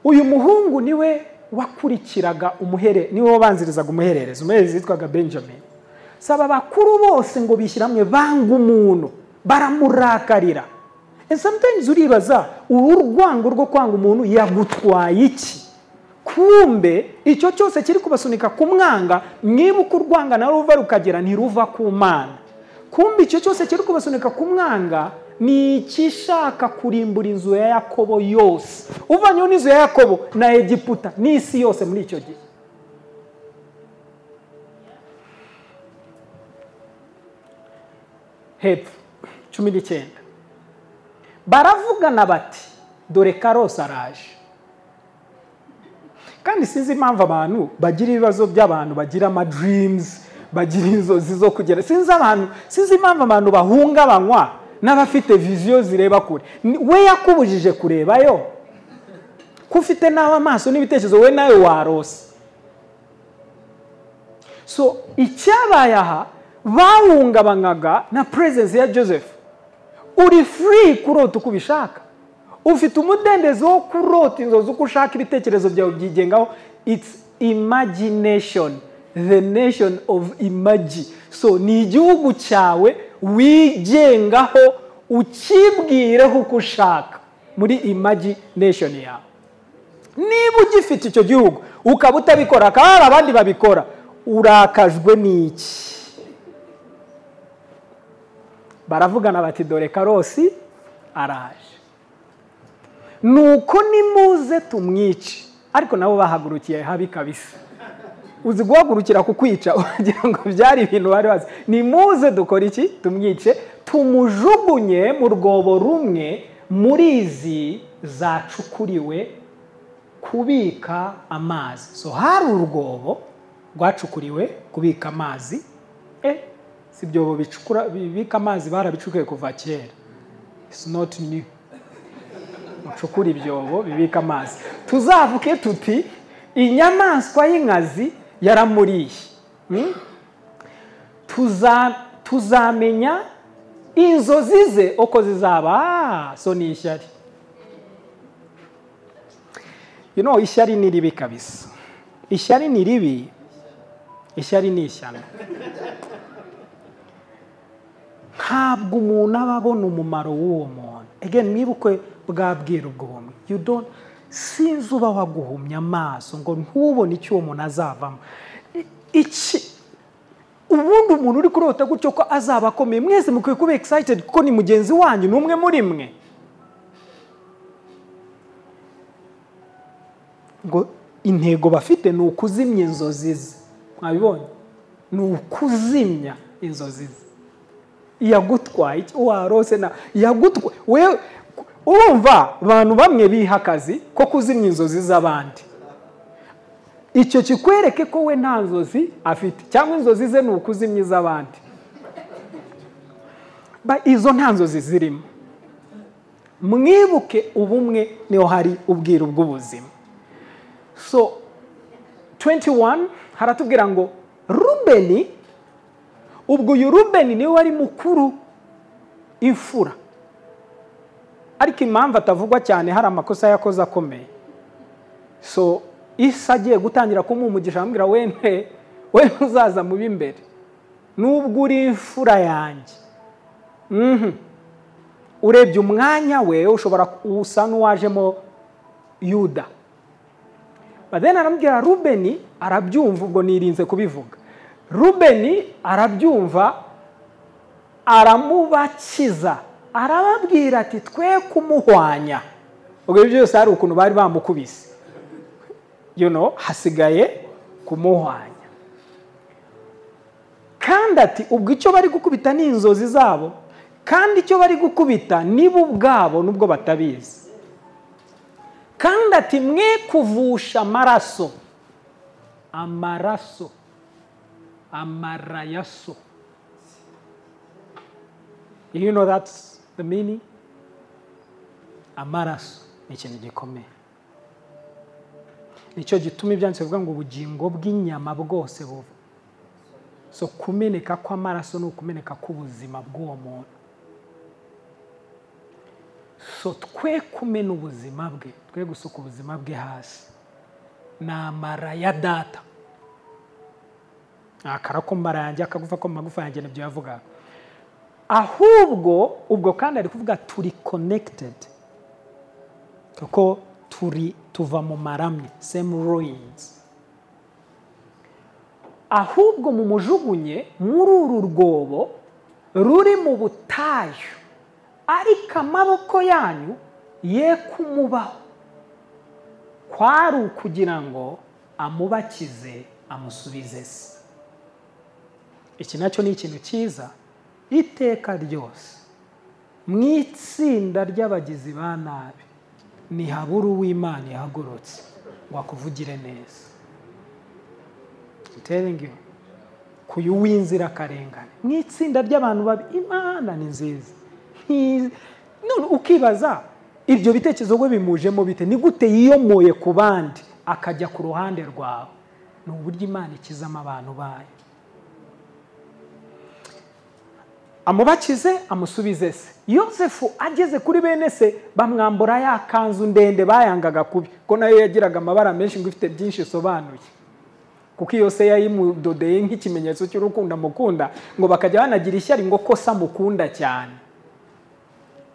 Uyu muhungu niwe wakurikiraga niwe wabanzirizaga umuhererezi witwaga Benjamin. Saba bakuru bose ngo bishiramwe banga umuntu baramurakarira. And sometimes uribaza urwango rwo kwanga umuntu yagutwaye iki? Kumbe icyo cyose kiri kubasunika kumwanga, mwibuka urwanga na ruva rukagera ntiruva ku Mana. Kumbe icyo cyose kiri kubasunika kumwanga ni ikishaka kurimbura inzu ya Yakobo yose. Uvanye n'inzu ya Yakobo na Egiputa n'isi yose muri icyo gihe. hepfo 19 baravugana bati dore Karosi araje. Kandi sinzi impamvu abantu bagira ibibazo by'abantu bagira ama dreams, bagira inzozi zo kugera. Sinzi impamvu abantu bahungabanywa n'abafite vision zireba kure. We yakubujije kurebayo, kufite nawe amaso n'ibitekerezo we nawe warose. So icyabaye aha bahungabanyaga na presence ya Joseph. Uri free kurota uko ubishaka, ufite umudendezo wo kurota inzozi uko ushaka, ibitekerezo byawe byigengaho. It's imagination, the nation of imagine. So ni igihugu cyawe wigengaho, ukibwireho uko ushaka muri imagination yawe. Niba ugifite icyo gihugu ukaba utabikora kandi abandi babikora, urakajwe n'iki? Baravugana bati dore Karosi araje. Nuko nimuze tumwice. Ariko nabo bahagurukiye habi kabisa. Uzi guhagurukira kukwica ugira ngo byari ibintu bari bazi. Nimuze dukora iki? Tumwice, tumujugunye mu rwobo rumwe muri izi zacukuriwe kubika amazi. So hari urwobo rwacukuriwe kubika amazi. Si byo bicukura bibika amazi barabicukuye kuva kera. It's not new. Mucukura ibyobo bibika amazi. Tuzavuke tuti inyamaswa y'inkazi yaramuriye. Tuzamenya inzozi ze uko zizaba. So ni ishyari. You know, ishyari ni ribi kabisa. Ishyari ni ribi. Ishyari ni ishyano. Ntabwo umuntu aba abona umumaro w'uwo muntu. Again, mwibuke bwabwira ubwo bumwe. You don't, sinzi uba waguhumya amaso ngo ntubone icyo uwo muntu azavamo. Ubundi umuntu uri kurota gutyo ko azaba akomeye, mwese mukwiye kuba excited kuko ni mugenzi wanyu, n'umwe muri mwe. Ngo intego bafite ni ukuzimya inzozi ze. Mwabibonye? Ni ukuzimya inzozi ze. Yagutwaye warose na yagutwaye. We urumva abantu bamwe biha akazi ko kuzimya inzozi z'abandi. Icyo kikwereke ko we nta nzozi afite, cyangwa inzozi ze ni ukuzimya iz'abandi. Izo nta nzozi zirimo. Mwibuke ubumwe niho hari ubwiru bw'ubuzima. So 21 haratubwira ngo Rubeni, ubwo uyu Rubeni niwe wari mukuru imfura. Ariko impamvu atavugwa cyane, hari amakosa yakoze akomeye. So Isa agiye gutangira kumumugisha amubwira we uzaza mu b'imbere nubwo uri imfura yanjye. Urebye umwanya we ushobora usa n'uwajemo Yuda. But then aramubwira Rubeni arabyumva, ubwo nirinze kubivuga. Rubeni arabyumva, aramubakiza, arababwira ati twe kumuhwanya. Ubwo ibyo byose hari ukuntu bari bamukubise. You know, hasigaye kumuhwanya. Kandi ati ubwo icyo bari gukubita ni inzozi zabo, kandi icyo bari gukubita nibo ubwabo nubwo batabizi. Kandi ati mwe kuvusha amaraso. Amaraso. Amarayaso. You know that's the meaning? Amaraso ni ikintu gikomeye. Nicyo gituma ibyanditse bivuga ngo ubugingo bw'inyama bwose buva. So kumeneka kw'amaraso ni ukumeneka k'ubuzima bw'uwo muntu. So twe kumena ubuzima bwe, twe gusuka ubuzima bwe hasi. Ni amara ya data. Akarako mara yanjye akagufa ko magufa yanjye nibyo yavuga. Ahubwo ubwo kandi ari kuvuga turi connected. Kuko tuva mu maramye, same ruins. Ahubwo mu mujugunye muri uru rwobo ruri mu butayu, ariko amaboko yanyu ye kumubaho. Kwari ukugira ngo amubakize amusubize se. Iki nacyo ni ikintu cyiza iteka ryose mu itsinda ry'abagizi ba nabi ntihabura uw'Imana ihagurutse ngo akuvugire neza. I'm telling you, kuyu w'inzirakarengane mu itsinda ry'abantu babi, Imana ni nziza. None ukibaza ibyo bitekerezo bwe bimujemo bite? Ni gute yiyomoye ku bandi akajya ku ruhande rwawe? Ni uburyo Imana ikizamo abantu bayo. Amubakize amusubize se. Yosefu ageze kuri bene se bamwambura ya kanzu ndende bayangaga kubi, ko nayo yagiraga amabara menshi ngo ifite byinshi isobanuye, kuko iyo se yayimudodeye nk'ikimenyetso cy'urukundo amukunda, ngo bakajya banagira ishyari ngo ko se amukunda cyane.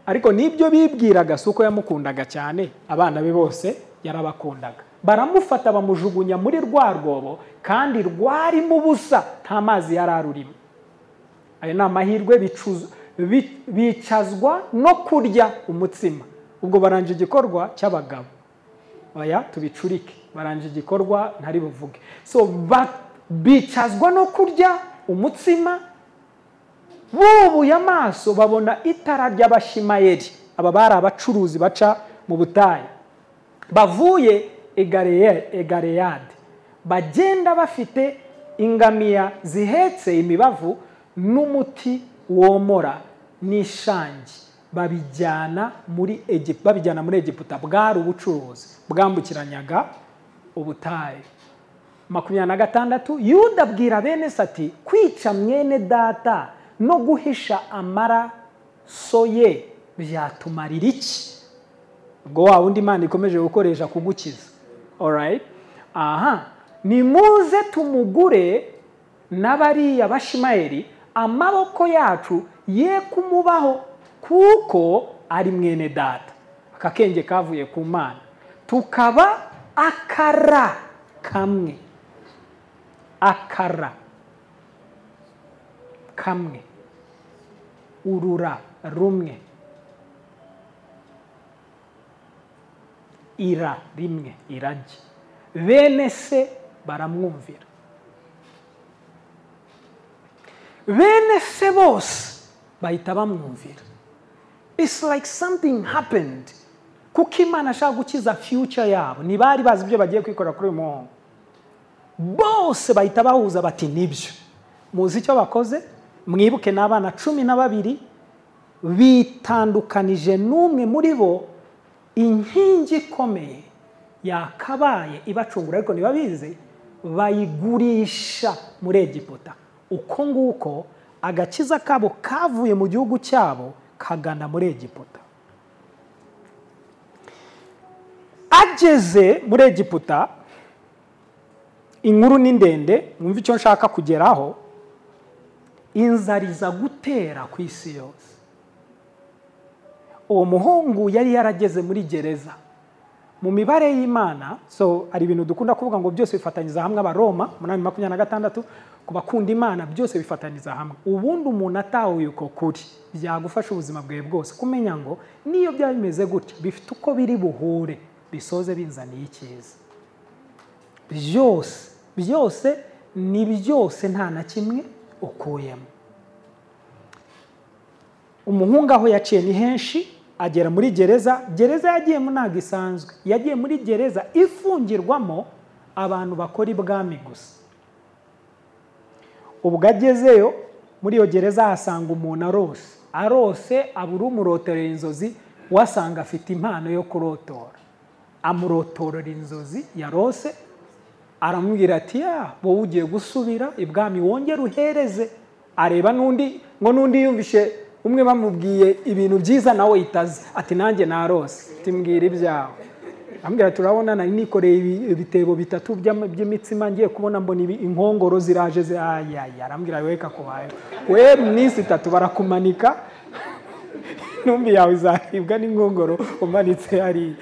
Ariko nibyo bibwiraga, si uko yamukundaga cyane, abana be bose yarabakundaga. Baramufata bamujugunya muri rwa rwobo, kandi rwarimo ubusa, nta mazi yari arurimo. Ayo ni amahirwe bicazwa no kurya umutsima. Ubwo baranje igikorwa cy'abagabo. Oya tubicurike, baranje igikorwa ntari buvuge. So bicazwa no kurya umutsima, bubuye amaso babona itara ry'Abashimayeli. Aba bari abacuruzi baca mu butayu, bavuye Egaleyadi, bagenda bafite ingamiya zihetse imibavu n'umuti womora n'ishangi, babijyana muri Egiputa. Bwari ubucuruzi bwambukiranyaga ubutayu. 26 Yuda abwira bene se ati, kwica mwene data no guhisha amaraso ye byatumarira iki? Ubwo wa wundi Imana ikomeje gukoresha kugukiza. Alright? Nimuze tumugure n'abariya Bashimayeli, amaboko yacu ye kumubaho kuko ari mwene data. Akakenge kavuye ku Mana, tukaba akara kamwe. Akara kamwe, urura rumwe, ira rimwe, iragi. Bene se baramwumvira. Bene se bose bahita bamwumvira. It's like something happened. Kuko Imana ashaka gukiza future yabo, ntibari bazi ibyo bagiye kwikora kuri uyu muhungu. Bose bahita bahuza bati nibyo. Muzi icyo bakoze? Mwibuke n'abana 12 bitandukanije n'umwe muri bo inkingi ikomeye yakabaye ibacungura, ariko ntibabizi, bayigurisha muri Egiputa. Uko nguko agakiza kabo kavuye mu gihugu cyabo kagana muri Egiputa. Ageze muri Egiputa, inkuru ni ndende, mwumva icyo nshaka kugeraho. Inzariza gutera ku isi yose. Uwo muhungu yari yarageze muri gereza. Mu mibare y'Imana, so ari ibintu dukunda kuvuga ngo byose bifatanyiriza hamwe. Abaroma 8:26, ku bakunda Imana byose bifatanyiriza hamwe. Ubundi umuntu atahuye uko kuri byagufasha ubuzima bwawe bwose kumenya ngo niyo byaba bimeze gutya bifite uko biri buhure bisoze binzaniye icyiza. Byose ni byose, nta na kimwe ukuyemo. Umuhungu aho yaciye ni henshi, agera muri gereza. Gereza yagiyemo ntabwo isanzwe, yagiye muri gereza ifungirwamo abantu bakora ibwami gusa. Ubwo agezeyo muri iyo gereza ahasanga umuntu arose abura umurotorera inzozi, wasanga afite impano yo kurotora. Amurotorera inzozi yarose, aramubwira ati wowe ugiye gusubira ibwami wongere uhereze. Areba n'undi yumvishe umwe bamubwiye ibintu byiza nawe yitaze ati nanjye narose, timbwira ibyawe. Ambwira turabona nari nikoreye ibitebo 3 by'imitsima, ngiye kubona mbona inkongoro ziraje arambwira weka kubaye we minsi 3 barakumanika, numbi yawe izahibwa n'inkongoro umanitse hari.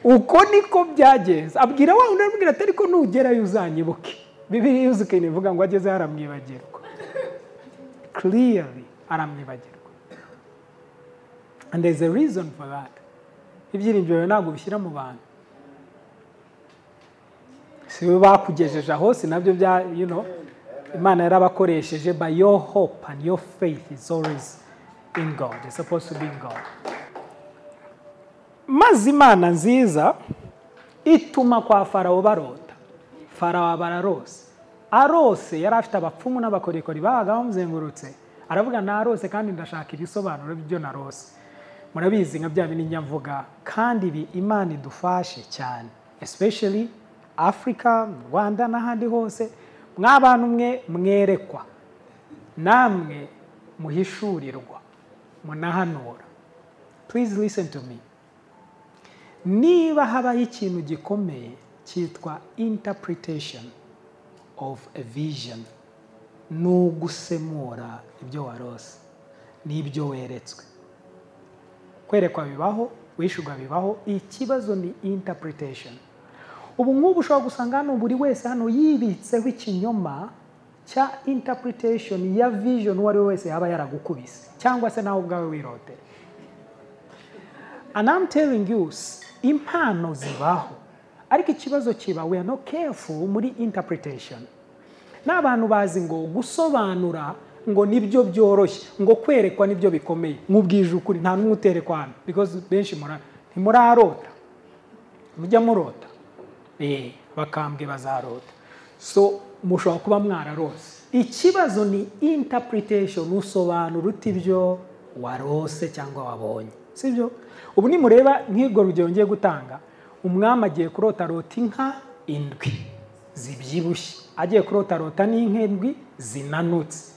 Uko niko byageze. Abwira wa undi arambwira ati ariko nugerayo uzanyibuke. Bibiliya yuzuke nivuga ngo ageze haramwibagirwa. Clearly aramwibagirwa. And there's a reason for that. Ibyiringiro ntabwo bishyira mu bantu. Si we bakugejeje aho, si nabyo bya Imana yarabakoresheje, but your hope and your faith is always in God. It's supposed to be in God. Maze Imana nziza ituma kwa Farawo barota. Farawo bararose. Arose yari afite abapfumu n'abakorikori baga bamuzengurutse. Aravuga narose kandi ndashaka ibisobanuro by'ibyo narose. Murabizi nka bya bintu nyamvuga, kandi ibi Imana idufashe cyane, especially Africa, Rwanda n'ahandi hose. Mw'abantu mwe mwerekwa, namwe muhishurirwa, munahanura. Please listen to me. Niba habaho ikintu gikomeye cyitwa interpretation of a vision, nugusemura ibyo warose n'ibyo weretswe. Kwerekwa bibaho, wishurwa bibaho, ikibazo ni interpretation. Ubu nk'ubu ushobora gusanga hano buri wese hano yibitseho ikinyoma cya interpretation ya vision uwo ari we wese yaba yaragukubise cyangwa se nawe ubwawe wirote. And I'm telling you, impano zibaho, ariko ikibazo kiba we are not careful muri interpretation. N'abantu bazi ngo gusobanura ngo nibyo byoroshye, ngo kwerekwa nibyo bikomeye. Mubwije ukuri nta numwe uterekwa hano, because benshi ntimurarota, mujya murota, bakambwe bazarota. So mushobora kuba mwararose. Ikibazo ni interpretation, usobanura uti ibyo warose cyangwa wabonye, sibyo? Ubu ni mureba nk'irwo rugero ngiye gutanga, umwami agiye kurota inka 7 zibyibushye, agiye kurota n'inka 7 zinanutse.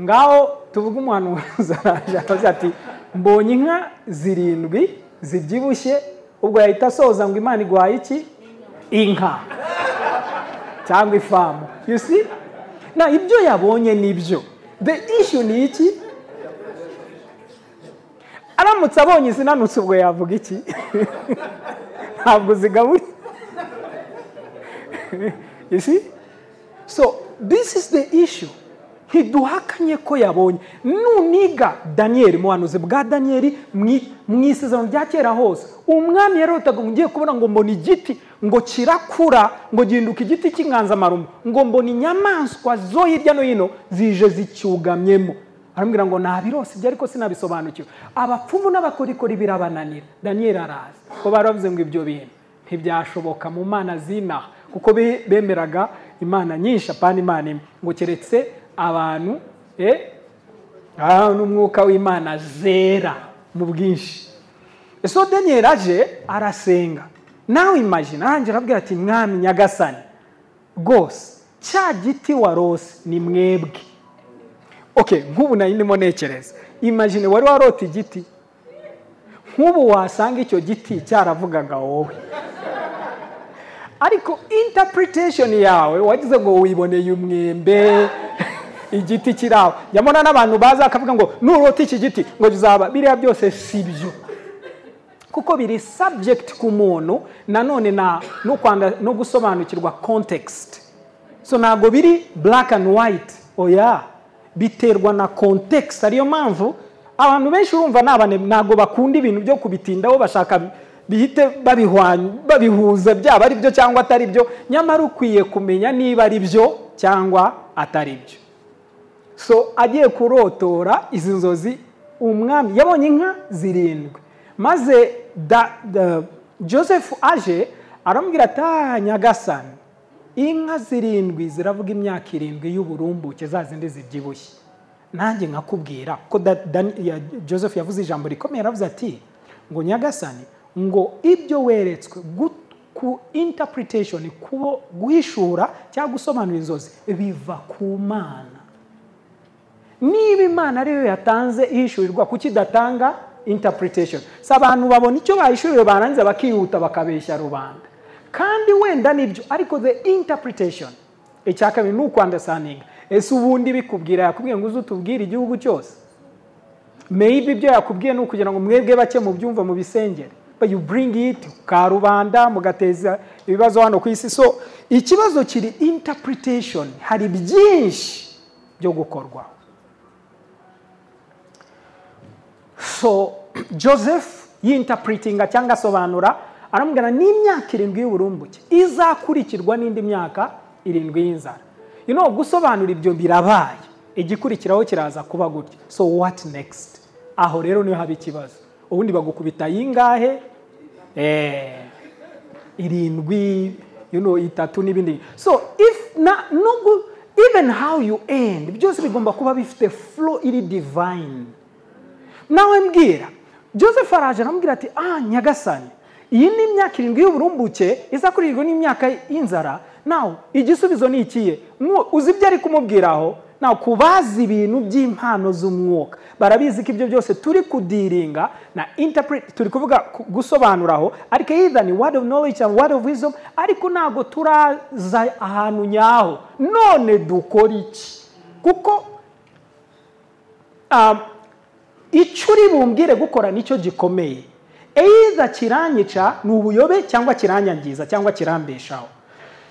Ngaho tuvuga umuhanuzi araje ati mbonye inka 7 zibyibushye, ubwo yahita asoza ngo Imana igwaye iki? Inka cyangwa ifamu. You see? Na ibyo yabonye nibyo. The issue ni iki? Aramutse abonye zinanutse ubwo yavuga iki? Ntabwo zigaburi. You see? So this is the issue. Ntiduhakanye ko yabonye. Nuniga Daniel, muhanuzi bwa Daniel mwisezerano rya kera hose, umwami yarotaga ngiye kubona ngo mbona igiti ngo kirakura ngo ginduka igiti cy'inganzamarumbo, ngo mbona inyamaswa zo hirya no hino zije zicyugamyemo. Arambwira ngo nabirose ibyo ariko sinabisobanukiwe. Abapfumu n'abakorikori birabananira. Daniel araza ko baravuze ngo ibyo bintu ntibyashoboka mu mana zina, kuko bemeraga imana nyinshi apana imana imwe, ngo keretse abantu n'umwuka w'Imana zera mu bwinshi. So Daniel aje arasenga. Now imagine, arangije arabwira ati mwami nyagasani, gose cya giti warose ni mwebwe. Okay, nk'ubu nayindimo nekereza. Imagine wari warota igiti, nk'ubu wasanga icyo giti cyaravugaga wowe. Ariko interpretation yawe wagize ngo wiboneye umwembe, igiti kiraho. Yamona n'abantu baza akavuga ngo nurota iki giti ngo bizaba, biriya byose sibyo. Kuko biri subject ku muntu nanone no gusobanukirwa context. So ntago biri black and white, oya, biterwa na context. Ariyo mpamvu abantu benshi urumva ntago bakunda ibintu byo kubitindaho, bashaka bihite babihuza byaba ari byo cyangwa atari byo, nyamara ukwiye kumenya niba ari byo cyangwa atari byo. So agiye kurotora izi nzozi, umwami yabonye inka 7. Maze Joseph aje aramubwira ati nyagasani, inka 7 ziravuga imyaka 7 y'uburumbuke zazindi zibyibushye. Nanjye nkakubwira ko Joseph yavuze ijambo rikomeye, aravuze ati ngo nyagasani, ngo ibyo weretswe ku interpretation, kubo guhishura cyangwa gusobanura inzozi biva ku Mana. Niba Imana ariyo yatanze ihishurirwa, kuki datanga interpretation? Sabantu babona icyo bahishuriwe barangiza bakihuta bakabeshya rubanda, kandi wenda nibyo, ariko the interpretation icyakabiri ni understanding. Ese ubundi bikubwira yakubwiye ngo uzutubwire igihugu cyose? Maybe ibyo yakubwiye ni ukugira ngo mwebwe bake mu byumva mu bisengere, but you bring it ka rubanda mugateza ibibazo hano ku isi. So ikibazo kiri interpretation, hari byinshi byo gukorwa. So Joseph yinterpretinga cyangwa sobanura, aramubwira n'imyaka 7 y'uburumbuke izakurikirwa n'indi myaka 7 y'inzara. gusobanura ibyo birabaye, igikurikiraho kiraza kuba gutya. So what next? Aho rero niyo haba ikibazo. Ubundi bagukubita yingahe 7 3 n'ibindi. So if even how you end, byose bigomba kuba bifite flow iri divine. Nawe mbwira Joseph araje aramubwira ati Nyagasani, iyi ni imyaka 7 y'uburumbuke izakurirwa n'imyaka y'inzara. Now igisubizo ni ikiye? Uzi ibyo ari kumubwiraho? Now kubaza ibintu by'impano z'umwuka barabizi ko ibyo byose turi kudiringa na interpret, turi kuvuga gusobanuraho, ariko either ni word of knowledge and word of wisdom, ariko ntago turaza ahantu nyaho. None dukora iki? Kuko icyo uri bumbwire gukora nicyo gikomeye. Either kiranyica ni ubuyobe cyangwa kiranyangiza cyangwa kirambeshaho.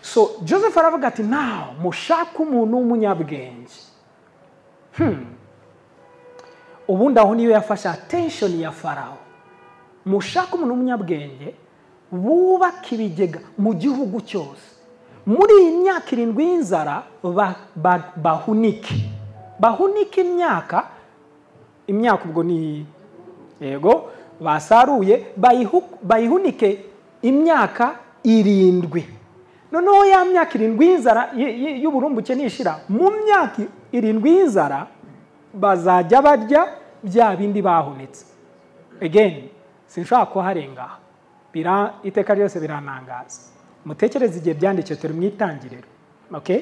So Joseph aravuga ati now mushaka umuntu w'umunyabwenge. Ubundi aho niyo yafashe attention ya Farao. Mushaka umuntu w'umunyabwenge bubaka ibigega mu gihugu cyose. Muri iyi myaka 7 y'inzara bahunike imyaka ubwo ni yego basaruye bayihunike imyaka 7. Noneho ya myaka 7 y'inzara y'uburumbuke nishira, mu myaka 7 y'inzara bazajya barya bya bindi bahunitse. Again, sinshaka ko harenga iteka ryose biranangaza. Mutekereze igihe byandike turi mu itangiriro. Okay?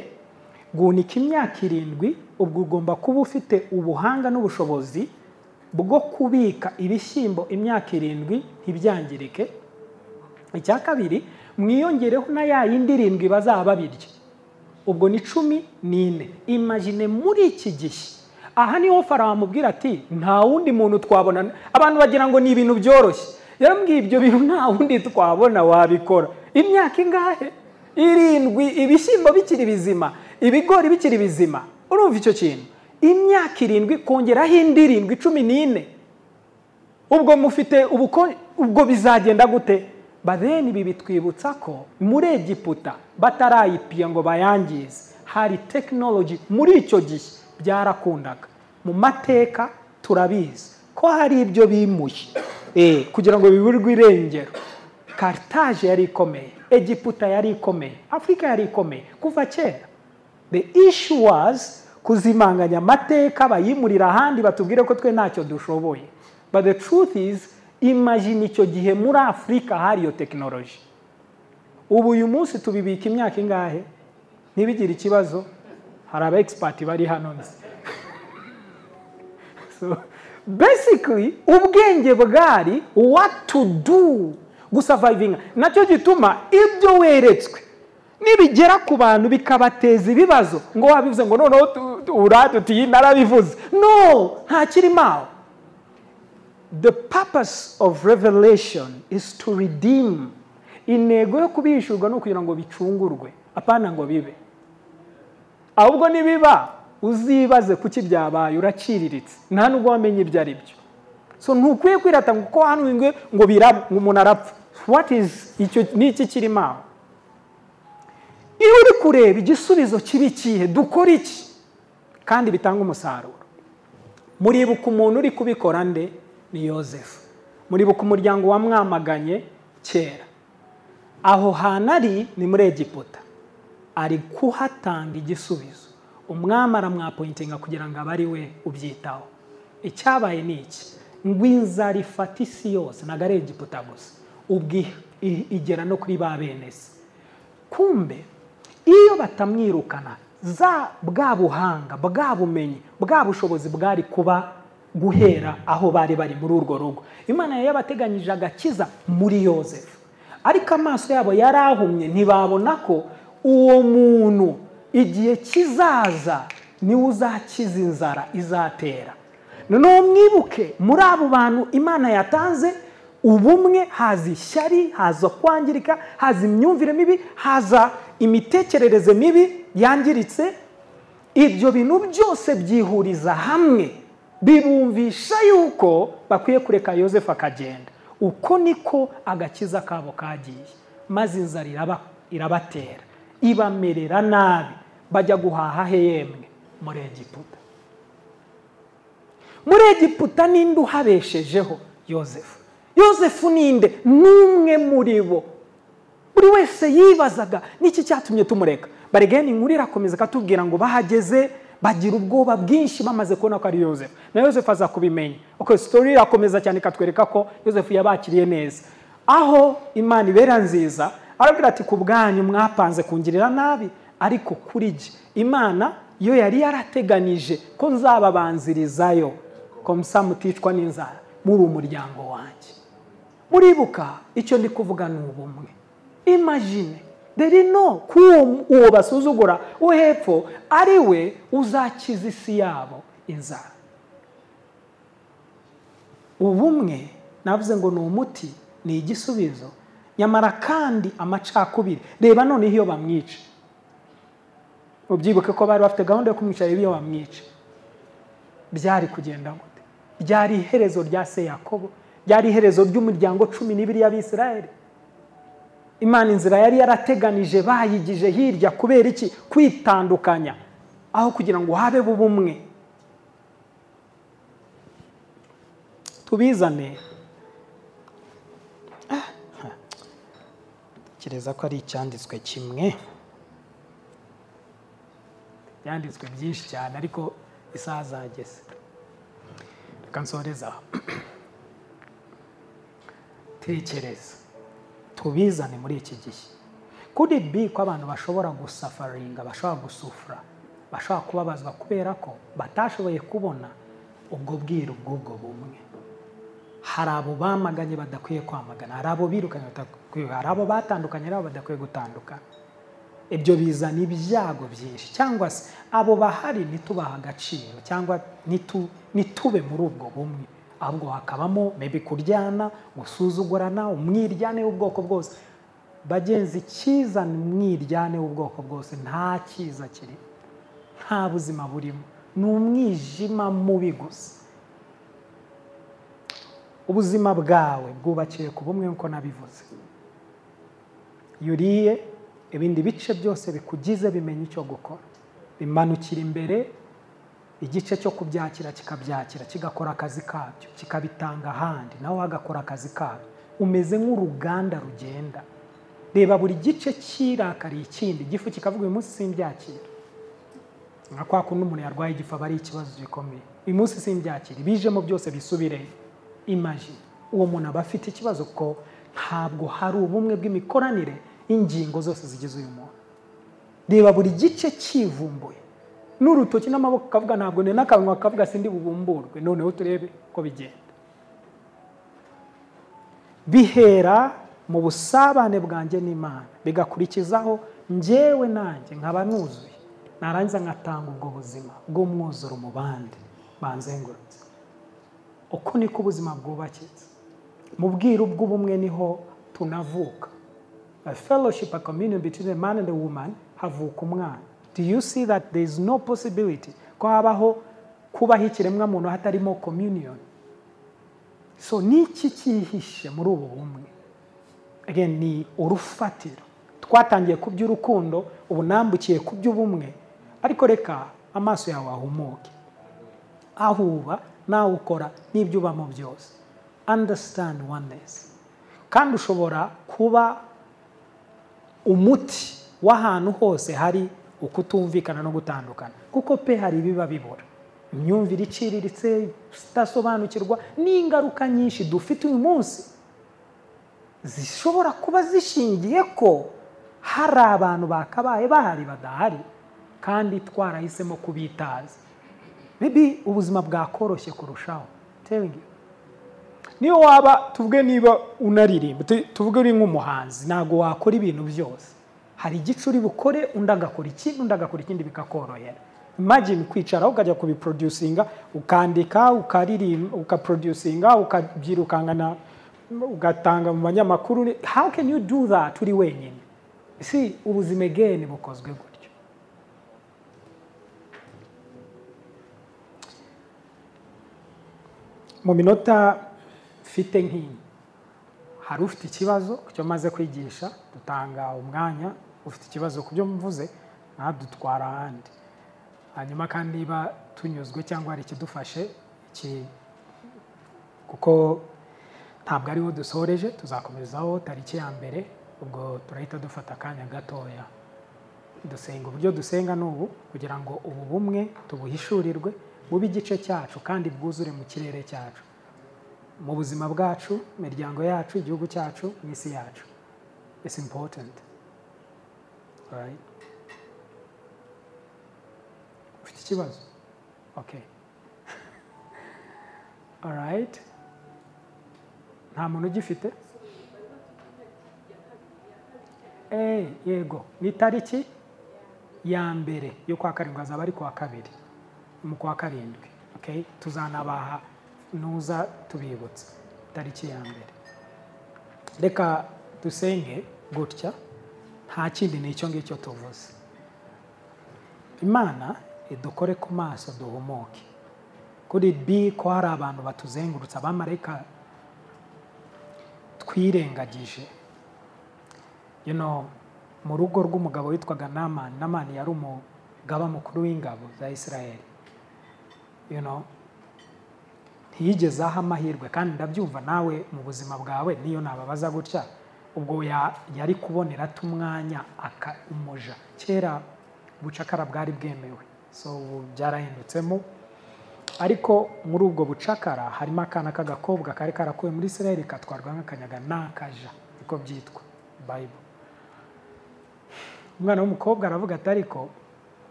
Guhunika imyaka 7 ubwo ugomba kuba ufite ubuhanga n'ubushobozi bwo kubika ibishyimbo imyaka 7 ntibyangirike. Icya kabiri, mwiyongereho na ya yindi 7 bazaba babirya. Ubwo ni 14. Imagine muri iki gihe. Aha niho Farao amubwira ati nta wundi muntu twabona. Abantu bagira ngo ni ibintu byoroshye. Yarambwiye ibyo bintu nta wundi twabona wabikora. Imyaka ingahe? 7, ibishyimbo bikiri bizima, ibigori bikiri bizima. Urumva icyo kintu? Imyaka 7 kongeraho indi 7, 14. Ubwo mufite ubwo bizagenda gute? Badeni ibi bitwibutsa ko muri Egiputa batarayipiye ngo bayangize, hari technology muri icyo gihe byarakundaga. Mu mateka turabizi ko hari ibyo bimuye kugira ngo biburirwe irengero. Carthage yari ikomeye, Egiputa yari ikomeye, Afrika yari ikomeye kuva kera. The issue was kuzimanganya amateka bayimurira ahandi batubwire ko twe ntacyo dushoboye. But the truth is, imagine icyo gihe muri Afrika hari iyo technology. Ubu uyu munsi tubibika imyaka ingahe? Ntibigire ikibazo. Hari aba expert bari hano nzi. So basically ubwenge bwari what to do gusurviving. Nacyo gituma ibyo weretswe nibigera ku bantu bikabateza ibibazo ngo wabivuze ngo noneho uratuti narabivuze. No, nta kirimo. The purpose of revelation is to redeem. Intego yo kubishurwa no kugira ngo bicungurwe, apana ngo bibe. Ahubwo nibiba uzibaze kuki byabaye uraciriritse, nta nubwo wamenye ibyo ari byo. So ntukwiye kwirata ngo hano ngo biraba ngo umuntu arapfa. What is icyo niki kirimo? Iyo uri kureba igisubizo kibi kihe, dukora iki kandi bitanga umusaruro. Muribuka umuntu uri kubikora nde? Ni Yosefu. Muribuka umuryango wamwamaganye kera. Aho hanari ni muri Egiputa. Ari kuhatanga igisubizo. Umwami aramwapointinga kugira ngo abari we ubyitaho. Icyabaye ni iki? Ngwinzara ifata isi yose, ntago ari Egiputa gusa. Ubwi igera no kuri ba bene se. Kumbe iyo batamwirukana bwa buhanga, bwa bumenyi, bwa bushobozi bwari kuba guhera aho bari muri urwo rugo. Imana yabateganyije agakiza muri Yosefu. Ariko amaso yabo yarahumye, ntibabona ko uwo muntu igihe kizaza ni uzakiza inzara izatera. Noneho mwibuke muri abo bantu Imana yatanze ubumwe, haza ishyari, haza kwangirika, haza imyumvire mibi, haza imitekerereze mibi yangiritse. Ibyo bintu byose byihuriza hamwe bibumvisha yuko bakwiye kureka Yosefu akagenda. Uko niko agakiza kabo kagiye, maze inzara irabatera, ibamerera nabi, bajya guhaha he yemwe? Muri Egiputa. Muri Egiputa ninde uhabeshejeho? Yosefu. Yosefu ninde? N'umwe muri bo. Buri wese yibazaga niki cyatumye tumureka. Baregeni inkuru irakomeza katubwira ngo bahageze bagira ubwoba bwinshi bamaze kubona ko ari Yosefu. Na Yosefu aza kubimenya. Okay, story irakomeza cyane katwereka ko Yosefu yabakiriye neza. Aho Imana ibera nziza, arabwira ati kubwanyu mwapanze kungirira nabi, ariko kuri je Imana yo yari yarateganije ko nzababanzirizayo ko musamuticwa n'inzara muri umuryango wanjye. Muribuka icyo ndi kuvuga n'ubumwe. Imagine there no uwo basuzugura uhepfo ari we uzakiza isi yabo inzara. Ubumwe navuze ngo ni umuti, ni igisubizo, nyamara kandi amacakubiri. Reba none iyo bamwica, ubyibuke ko bari bafite gahunda yo kumwica. Iyo bamwica byari kugenda gute? Byari iherezo rya se Yakobo, byari iherezo ry'umuryango 12 y'Abisirayeli. Imana inzira yari yarateganije bayigije hirya kubera iki? Kwitandukanya aho kugira ngo habe bubumwe. Tubizane. Kireza ko ari icyanditswe kimwe. Yanditswe byinshi cyane ariko isaha zageze. Reka nsoreza. Tekereza. Tubizane muri iki gihe. Could it be ko abantu bashobora gusafaringa, bashobora gusufura, bashobora kubabazwa kubera ko batashoboye kubona ubwo bwiru bw'ubwo bumwe? Hari abo bamaganye badakwiye kwamagana, hari abo birukanye badakwiye, hari abo batandukanye nabo badakwiye gutandukana. Ibyo bizana ibyago byinshi, cyangwa se abo bahari nitubaha agaciro, cyangwa nitube muri ubwo bumwe, ahubwo hakabamo maybe kuryana, gusuzugurana, umwiryane w'ubwoko bwose. Bagenzi, kizana umwiryane w'ubwoko bwose nta cyiza kiri, nta buzima burimo, ni umwijima mubi gusa. Ubuzima bwawe bwubakiye ku bumwe nko nabivuze. Yuriye ibindi bice byose bikugize bimenya icyo gukora, bimanukira imbere, igice cyo kubyakira kikabyakira, kigakora akazi kabyo, kikabitanga ahandi, nawe hagakora akazi kabyo. Umeze nk'uruganda rugenda. Reba buri gice kirakariye ikindi, igifu kikavuga uyu munsi simbyakira. Nka kwa kundi umuntu yarwaye igifu aba ari ikibazo gikomeye. Uyu munsi simbyakira, bijemo byose bisubire. Imagine uwo muntu aba afite ikibazo ko ntabwo hari ubumwe bw'imikoranire ingingo zose zigize uyu muntu. Reba buri gice kivumbuye, n'urutoki n'amaboko kavuga ntabwo ne n'akanwa kavuga sindi bubumburwe. Noneho turebe ko bigenda. Bihera mu busabane bwanjye n'Imana, bigakurikizaho njyewe nanjye nkaba nuzuye, narangiza ngatanga ubwo buzima bw'umwuzuro mu bandi banzengurutse. Uko niko ubuzima bwubakitse. Mu bwiru bw'ubumwe niho tunavuka. A fellowship, a communion between the man and the woman, havuka umwana. Do you see that there is no possibility ko habaho kubaho ikiremwa muntu hatarimo communion? So niki cyihishe muri ubu bumwe? Again, ni urufatiro. Twatangiye ku by'urukundo, ubu nambukiye ku by'ubumwe. Ariko reka amaso yawe ahumuke. Ahuba nawe ukora n'ibyo ubamo byose. Understand oneness. Kandi ushobora kuba umuti w'ahantu hose hari ukutumvikana no gutandukana. Kuko pe hari biba bibura. Imyumvire iciriritse, zitasobanukirwa, n'ingaruka nyinshi dufite uyu munsi zishobora kuba zishingiye ko hari abantu bakabaye bahari badahari kandi twarahisemo kubitaza. Maybe ubuzima bwakoroshye kurushaho. Telling you. Niyo waba tuvuge niba unaririmba, tuvuge uri nk'umuhanzi, ntago wakora ibintu byose. Hari igice uri bukore, undi agakora ikindi, undi agakora ikindi bikakorohera. Imagine kwicara ukajya kubiproducinga, ukandika, ukaririmba, ukaproducinga, ukabyirukangana, ugatanga mu banyamakuru. How can you do that uri wenyine? See, ubuzima again bukozwe gutyo. Mu minota mfite nk'iyi, hari ufite ikibazo cyo maze kwigisha, dutanga umwanya. Ufite ikibazo ku byo mvuze, ntadutwara ahandi. Hanyuma kandi niba tunyuzwe cyangwa hari ikidufashe kuko ntabwo ariho dusoreje, tuzakomezaho tariki ya mbere, ubwo turahita dufata akanya gatoya dusenga. Uburyo dusenga n'ubu kugira ngo ubu bumwe tubuhishurirwe bube igice cyacu kandi bwuzure mu kirere cyacu, mu buzima bwacu, imiryango yacu, igihugu cyacu, n'isi yacu. It's important. All right? Ufite ikibazo? Okay. All right. Nta muntu ugifite? Yego. Ni tariki ya mbere yo kwa karindwi, azaba ari kwa kabiri mu kwa karindwi. Okay? Tuzanabaha nuza tubibutse tariki ya mbere. Reka dusenge gutya, nta kindi n'icyo ngicyo tuvuze. Imana idukore ku maso duhumuke. Kuri bi ko hari abantu batuzengurutse, abamarayika twirengagije. Mu rugo rw'umugabo witwaga Namani yari umugaba mukuru w'ingabo za Israeli. Ntiyigeze aha amahirwe, kandi ndabyumva nawe mu buzima bwawe niyo nababaza gutya, ubwo yari kubonera umwanya umuja. Kera ubucakara bwari bwemewe, so byarahindutsemo. Ariko muri ubwo bucakara harimo akana k'agakobwa kari karakuwe muri Israeli katwarwa nk'akanyaga n'akaja, niko byitwa Bible. Umwana w'umukobwa aravuga ati ariko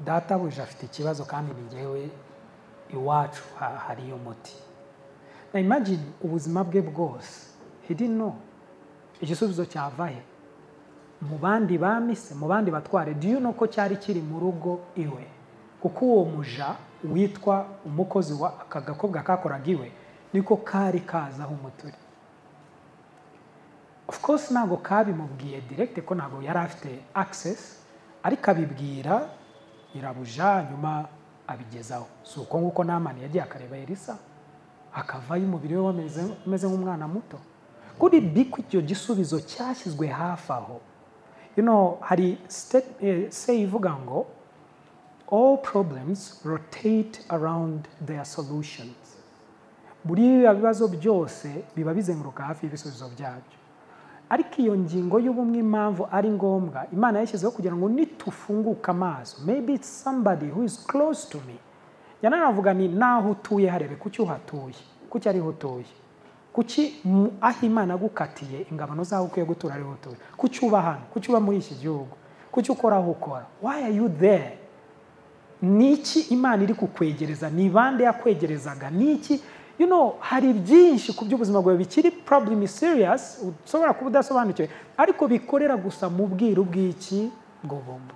databuja afite ikibazo kandi ni njyewe iwacu hari iyo muti. Na imagine ubuzima bwe bwose, he didn't know igisubizo cyavahe. Mu bandi bamise, mu bandi batware, do you know ko cyari kiri mu rugo iwe? Kuko uwo muja witwa umukozi wa aka gakobwa kakoraga iwe niko kari kazaho umuturi. Of course ntabwo kabimubwiye direct ko ntabwo yari afite access, ariko abibwira irabuja, nyuma abigezaho. So uko nguko Namani yagiye akareba Elisa, akavayo umubiri we wameze nk'umwana muto. Kuri biko icyo gisubizo cyashyizwe hafi aho. Hari say ivuga ngo all problems rotate around their solutions. Buri bibazo byose biba bizenguruka hafi y'ibisubizo byabyo. Ariko iyo ngingo y'ubumwe impamvu ari ngombwa, Imana yashyizeho kugira ngo nitufunguka amaso, maybe it's somebody who is close to me. Navuga ni naho utuye harebe kuki uhatuye, kuki ariho utuye, kuki aho Imana agukatiye ingabano zaho ukwiye gutura ariho utuye, kuki uba hano, kuki uba muri iki gihugu, kuki ukora aho ukora, why are you there? Niki Imana iri kukwegereza? Ni bande yakwegerezaga? Niki? Hari byinshi ku by'ubuzima bwawe bikiri problem serious, ushobora kuba udasobanukiwe, ariko bikorera gusa mu bwiru bw'iki bw'ubumwe.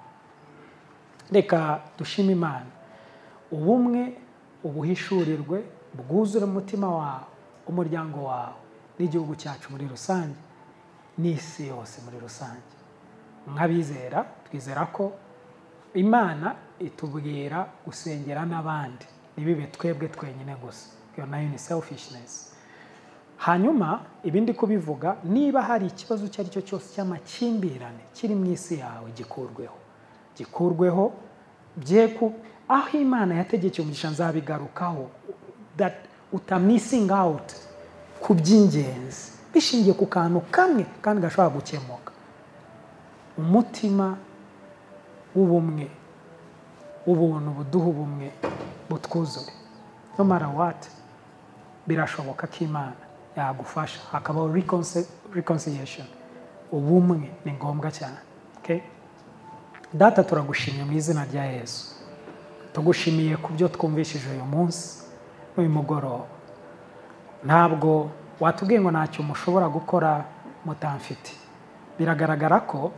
Reka dushime Imana, ubumwe ubuhishurirwe bwuzure umutima wawe, umuryango wawe, n'igihugu cyacu muri rusange, n'isi yose muri rusange. Nk'abizera twizera ko Imana itubwira gusengera n'abandi, nibibe twebwe twenyine gusa. Nayo ni selfishness. Hanyuma ibindi kubivuga, niba hari ikibazo cyari cyo cyose cy'amakimbirane kiri mu isi yawe, gikurweho aho Imana yategekeye umugisha. Nzabigarukaho, that missing out ku by'ingenzi bishingiye ku kantu kamwe kandi gashobora gukemuka. Umutima w'ubumwe, ubuntu buduha ubumwe butwuzure. No matter what, birashoboka ko Imana yagufasha hakabaho reconciliation. Ubumwe ni ngombwa cyane. Okay? Data, turagushimiye mu izina rya Yesu. Tugushimiye ku byo twumvishije uyu munsi n'uyu mugoroba. Ntabwo watubwiye ngo ntacyo mushobora gukora mutamfite. Biragaragara ko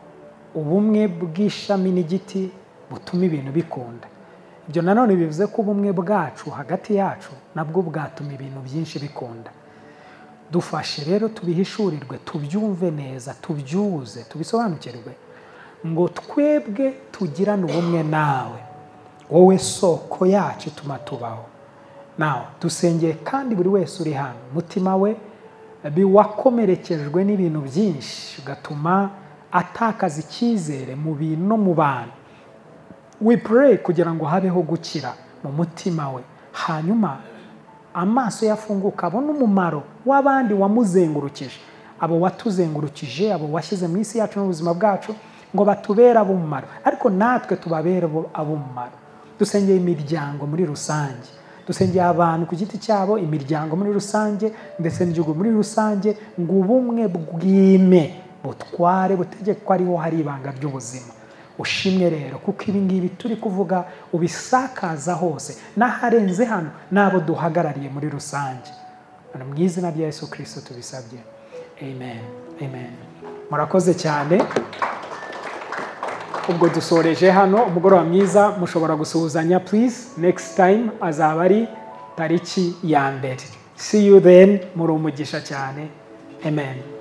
ubumwe bw'ishami n'igiti butuma ibintu bikunda. Ibyo nanone bivuze ko ubumwe bwacu hagati yacu nabwo bwatuma ibintu byinshi bikunda. Dufashe rero tubihishurirwe, tubyumve neza, tubyuze, tubisobanukirwe, ngo twebwe tugirane ubumwe nawe, wowe soko yacu ituma tubaho. Nawe dusengeye kandi buri wese uri hano, mutima we biwakomerekejwe n'ibintu byinshi, ugatuma atakaza icyizere mu bintu no mu bantu. We pray kugira ngo habeho gukira mu mutima we, hanyuma amaso yafunguka abona umumaro w'abandi wamuzengurukije, abo watuzengurukije, abo washyize mu isi yacu n'ubuzima bwacu, ngo batubere ab'umumaro, ariko natwe tubabere ab'umumaro. Dusengeye imiryango muri rusange, dusengeye abantu ku giti cyabo, imiryango muri rusange, ndetse n'igihugu muri rusange, ngo ubumwe bwime butware butegeke ko ariho hari ibanga ry'ubuzima. Ushimwe rero kuko ibi ngibi turi kuvuga ubisakaza hose n'aharenze hano n'abo duhagarariye muri rusange. Mu izina rya Yesu Kristo tubisabye, amen, amen. Murakoze cyane. Ubwo dusoreje hano, umugoroba mwiza, mushobora gusuhuzanya please. Next time azaba ari tariki ya mbere. See you then, muri umugisha cyane, amen.